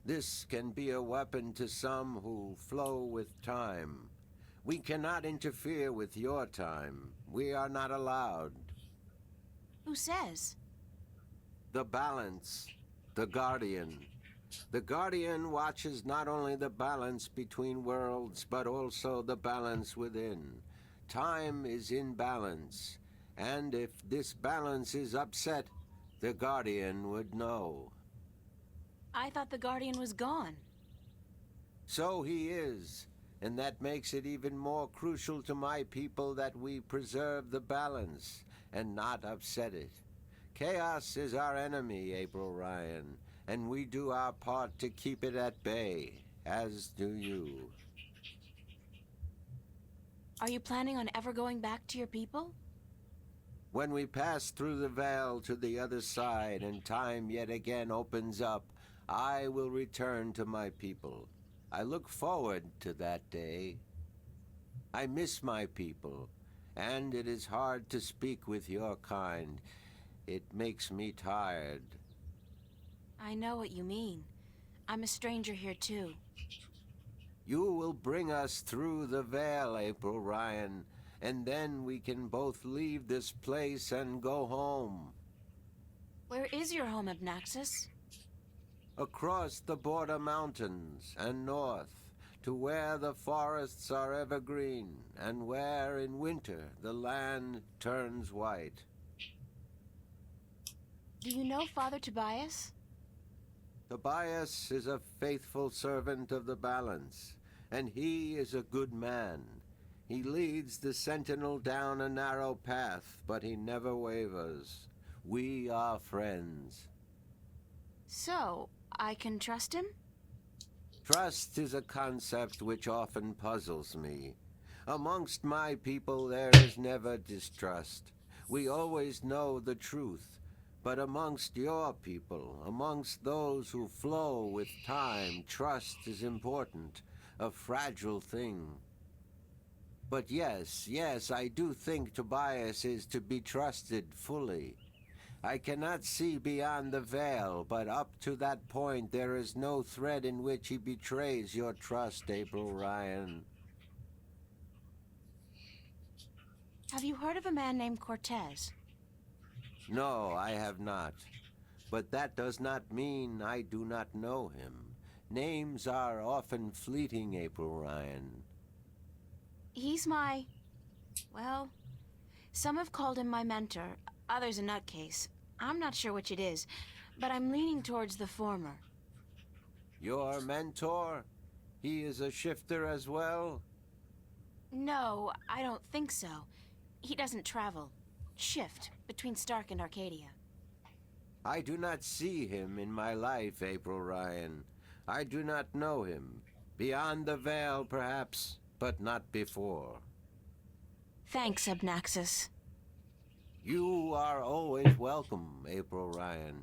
this can be a weapon to some who flow with time. We cannot interfere with your time. We are not allowed. Who says? The balance, the Guardian. The Guardian watches not only the balance between worlds, but also the balance within. Time is in balance, and if this balance is upset, the Guardian would know. I thought the Guardian was gone. So he is, and that makes it even more crucial to my people that we preserve the balance and not upset it. Chaos is our enemy, April Ryan, and we do our part to keep it at bay, as do you. Are you planning on ever going back to your people? When we pass through the veil to the other side and time yet again opens up, I will return to my people. I look forward to that day. I miss my people, and it is hard to speak with your kind. It makes me tired. I know what you mean. I'm a stranger here too. You will bring us through the veil, April Ryan, and then we can both leave this place and go home. Where is your home, Abnaxis? Across the border mountains and north, to where the forests are evergreen, and where in winter the land turns white. Do you know Father Tobias? Tobias is a faithful servant of the balance, and he is a good man. He leads the sentinel down a narrow path, but he never wavers. We are friends. So, I can trust him? Trust is a concept which often puzzles me. Amongst my people there is never distrust. We always know the truth. But amongst your people, amongst those who flow with time, trust is important, a fragile thing. But yes, I do think Tobias is to be trusted fully. I cannot see beyond the veil, but up to that point there is no thread in which he betrays your trust, April Ryan. Have you heard of a man named Cortez? No, I have not. But that does not mean I do not know him. Names are often fleeting, April Ryan. He's my... well, some have called him my mentor, others a nutcase. I'm not sure which it is, but I'm leaning towards the former. Your mentor? He is a shifter as well? No, I don't think so. He doesn't travel. Shift between Stark and Arcadia. I do not see him in my life, April Ryan. I do not know him. Beyond the veil, perhaps, but not before. Thanks, Abnaxus. You are always welcome, April Ryan.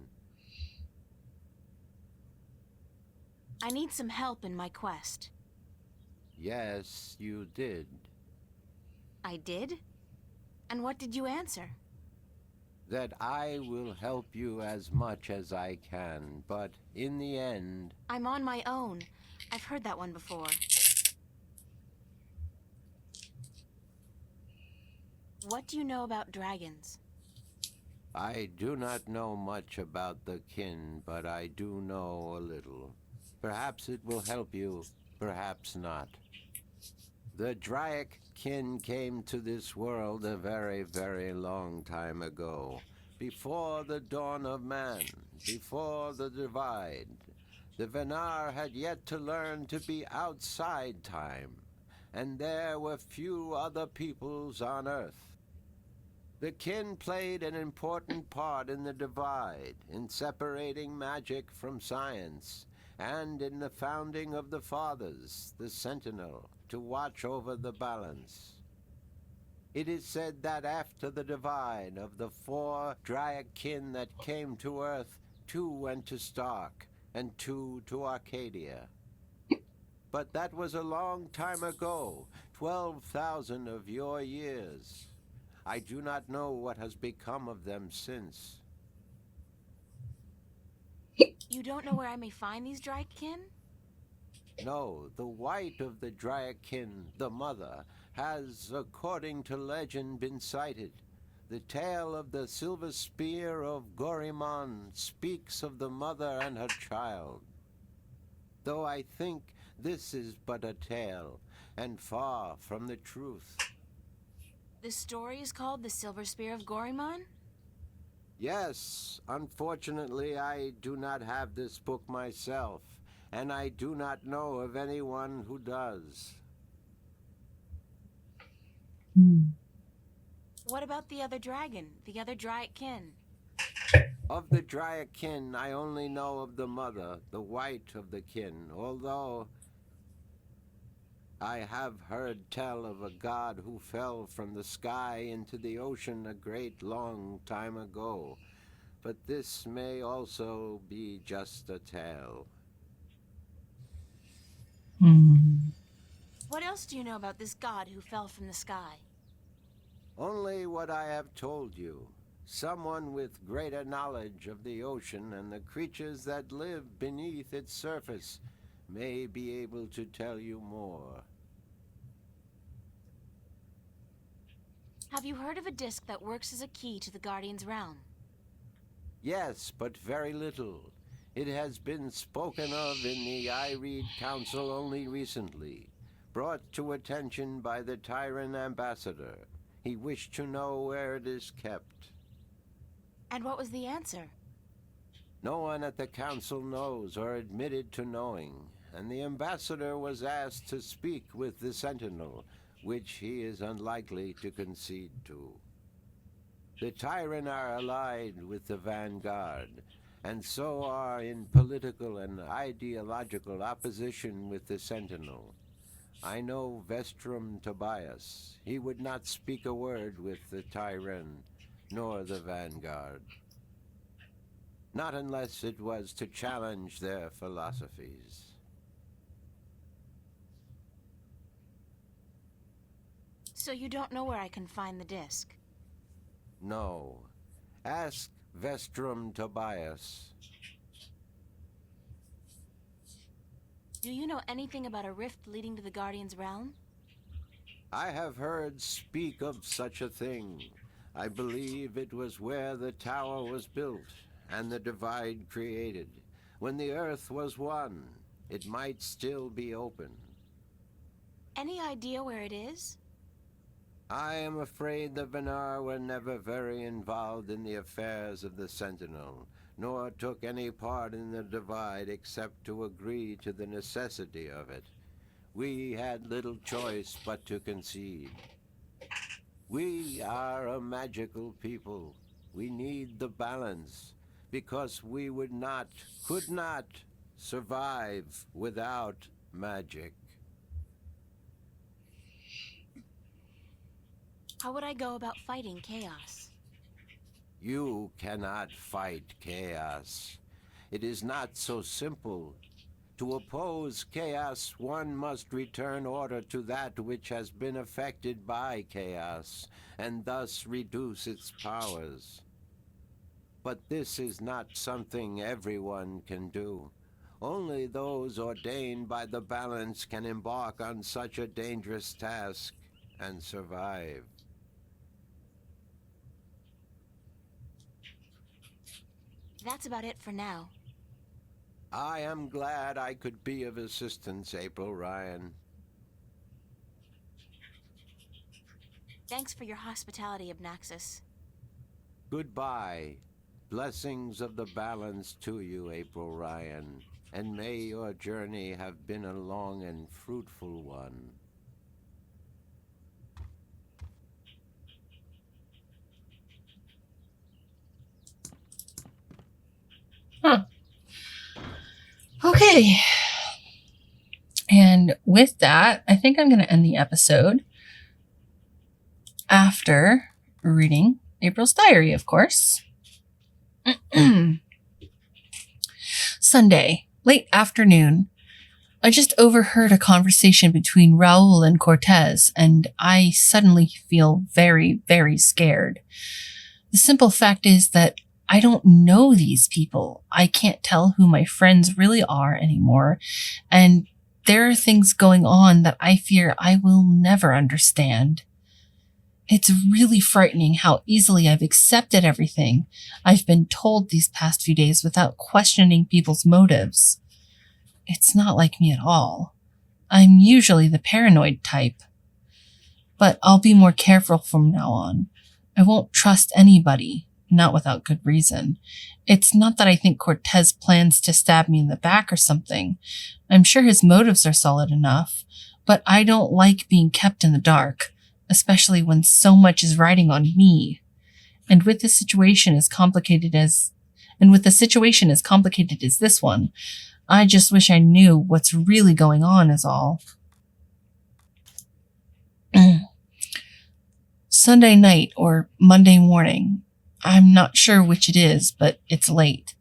I need some help in my quest. Yes, you did. I did? And what did you answer? That I will help you as much as I can, but in the end... I'm on my own. I've heard that one before. What do you know about dragons? I do not know much about the kin, but I do know a little. Perhaps it will help you, perhaps not. The Draic kin came to this world a very, very long time ago. Before the dawn of man, before the divide. The Venar had yet to learn to be outside time, and there were few other peoples on Earth. The kin played an important part in the divide, in separating magic from science, and in the founding of the Fathers, the Sentinel, to watch over the balance. It is said that after the divide of the 4 Draic kin that came to Earth, 2 went to Stark, and 2 to Arcadia. But that was a long time ago, 12,000 of your years. I do not know what has become of them since. You don't know where I may find these Draikkin? No, the white of the Draikin, the mother, has, according to legend, been sighted. The tale of the silver spear of Gorimon speaks of the mother and her child. Though I think this is but a tale, and far from the truth. The story is called The Silver Spear of Gorimon? Yes, unfortunately I do not have this book myself, and I do not know of anyone who does. What about the other dragon, the other Draikkin? Of the Draikin, I only know of the mother, the white of the kin, although I have heard tell of a god who fell from the sky into the ocean a great long time ago. But this may also be just a tale. What else do you know about this god who fell from the sky? Only what I have told you. Someone with greater knowledge of the ocean and the creatures that live beneath its surface may be able to tell you more. Have you heard of a disc that works as a key to the Guardian's realm? Yes, but very little. It has been spoken of in the I Read Council only recently, brought to attention by the Tyrant Ambassador. He wished to know where it is kept. And what was the answer? No one at the council knows or admitted to knowing, and the ambassador was asked to speak with the Sentinel, which he is unlikely to concede to. The Tyrant are allied with the Vanguard, and so are in political and ideological opposition with the Sentinel. I know Vestrum Tobias. He would not speak a word with the Tyren, nor the Vanguard. Not unless it was to challenge their philosophies. So you don't know where I can find the disc? No. Ask Vestrum Tobias. Do you know anything about a rift leading to the Guardian's realm? I have heard speak of such a thing. I believe it was where the tower was built and the divide created. When the earth was one, it might still be open. Any idea where it is? I am afraid the Venar were never very involved in the affairs of the Sentinel, nor took any part in the divide except to agree to the necessity of it. We had little choice but to concede. We are a magical people. We need the balance, because we could not survive without magic. How would I go about fighting chaos? You cannot fight chaos. It is not so simple. To oppose chaos, one must return order to that which has been affected by chaos, and thus reduce its powers. But this is not something everyone can do. Only those ordained by the balance can embark on such a dangerous task and survive. That's about it for now. I am glad I could be of assistance, April Ryan. Thanks for your hospitality, Obnaxis. Goodbye. Blessings of the balance to you, April Ryan, and may your journey have been a long and fruitful one. Huh. Okay. And with that, I think I'm going to end the episode after reading April's diary, of course. Sunday, late afternoon. I just overheard a conversation between Raul and Cortez, and I suddenly feel very, very scared. The simple fact is that I don't know these people. I can't tell who my friends really are anymore, and there are things going on that I fear I will never understand. It's really frightening how easily I've accepted everything I've been told these past few days without questioning people's motives. It's not like me at all. I'm usually the paranoid type. But I'll be more careful from now on. I won't trust anybody, not without good reason. It's not that I think Cortez plans to stab me in the back or something. I'm sure his motives are solid enough, but I don't like being kept in the dark, especially when so much is riding on me. And with the situation as complicated as this one, I just wish I knew what's really going on is all. Sunday night or Monday morning. I'm not sure which it is, but it's late.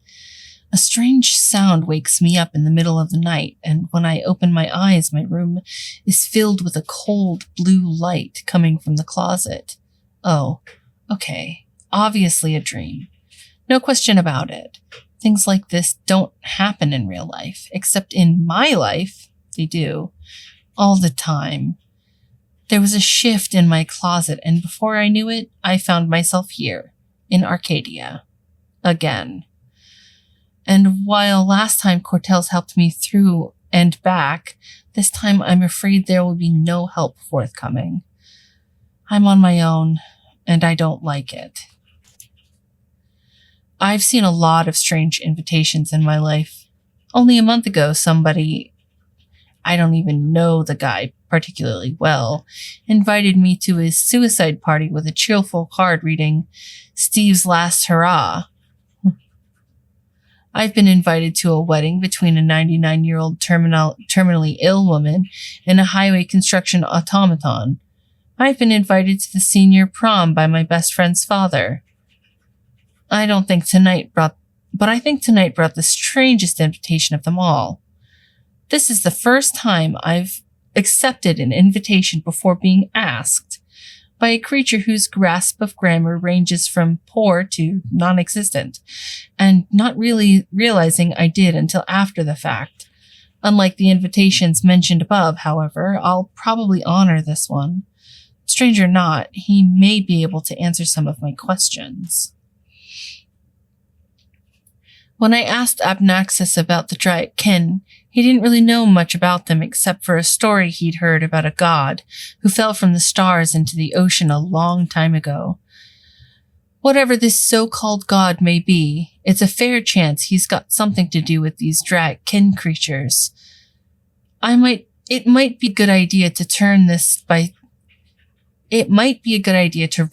A strange sound wakes me up in the middle of the night, and when I open my eyes, my room is filled with a cold blue light coming from the closet. Oh, okay. Obviously a dream. No question about it. Things like this don't happen in real life, except in my life, they do. All the time. There was a shift in my closet, and before I knew it, I found myself here, in Arcadia. Again. And while last time Cortez helped me through and back, this time I'm afraid there will be no help forthcoming. I'm on my own, and I don't like it. I've seen a lot of strange invitations in my life. Only a month ago, somebody, I don't even know the guy particularly well, invited me to his suicide party with a cheerful card reading, "Steve's Last Hurrah." I've been invited to a wedding between a 99-year-old terminally ill woman and a highway construction automaton. I've been invited to the senior prom by my best friend's father. I think tonight brought the strangest invitation of them all. This is the first time I've accepted an invitation before being asked by a creature whose grasp of grammar ranges from poor to non-existent, and not really realizing I did until after the fact. Unlike the invitations mentioned above, however, I'll probably honor this one. Strange or not, he may be able to answer some of my questions. When I asked Abnaxis about the Dryad kin, he didn't really know much about them except for a story he'd heard about a god who fell from the stars into the ocean a long time ago. Whatever this so-called god may be, it's a fair chance he's got something to do with these Dryad kin creatures. It might be a good idea to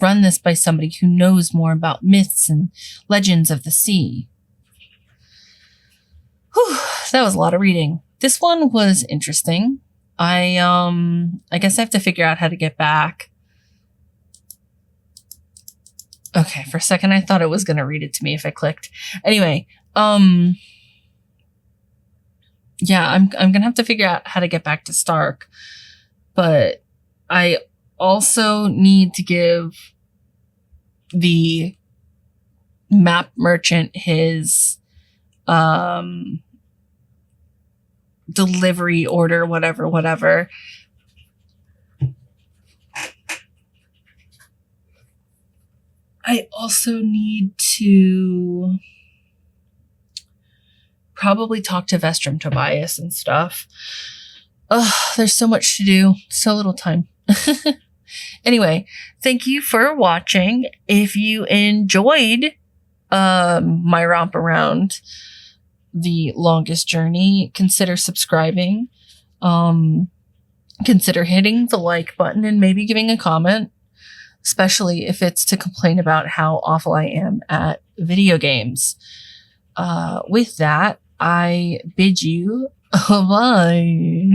run this by somebody who knows more about myths and legends of the sea. Whew, that was a lot of reading. This one was interesting. I guess I have to figure out how to get back. Okay, for a second I thought it was going to read it to me if I clicked. Anyway, yeah, I'm going to have to figure out how to get back to Stark. But I also need to give the map merchant his delivery order, whatever. I also need to probably talk to Vestrum Tobias and stuff. Ugh, there's so much to do. So little time. Anyway, thank you for watching. If you enjoyed my romp around The Longest Journey, consider subscribing. Consider hitting the like button and maybe giving a comment, especially if it's to complain about how awful I am at video games. With that, I bid you bye.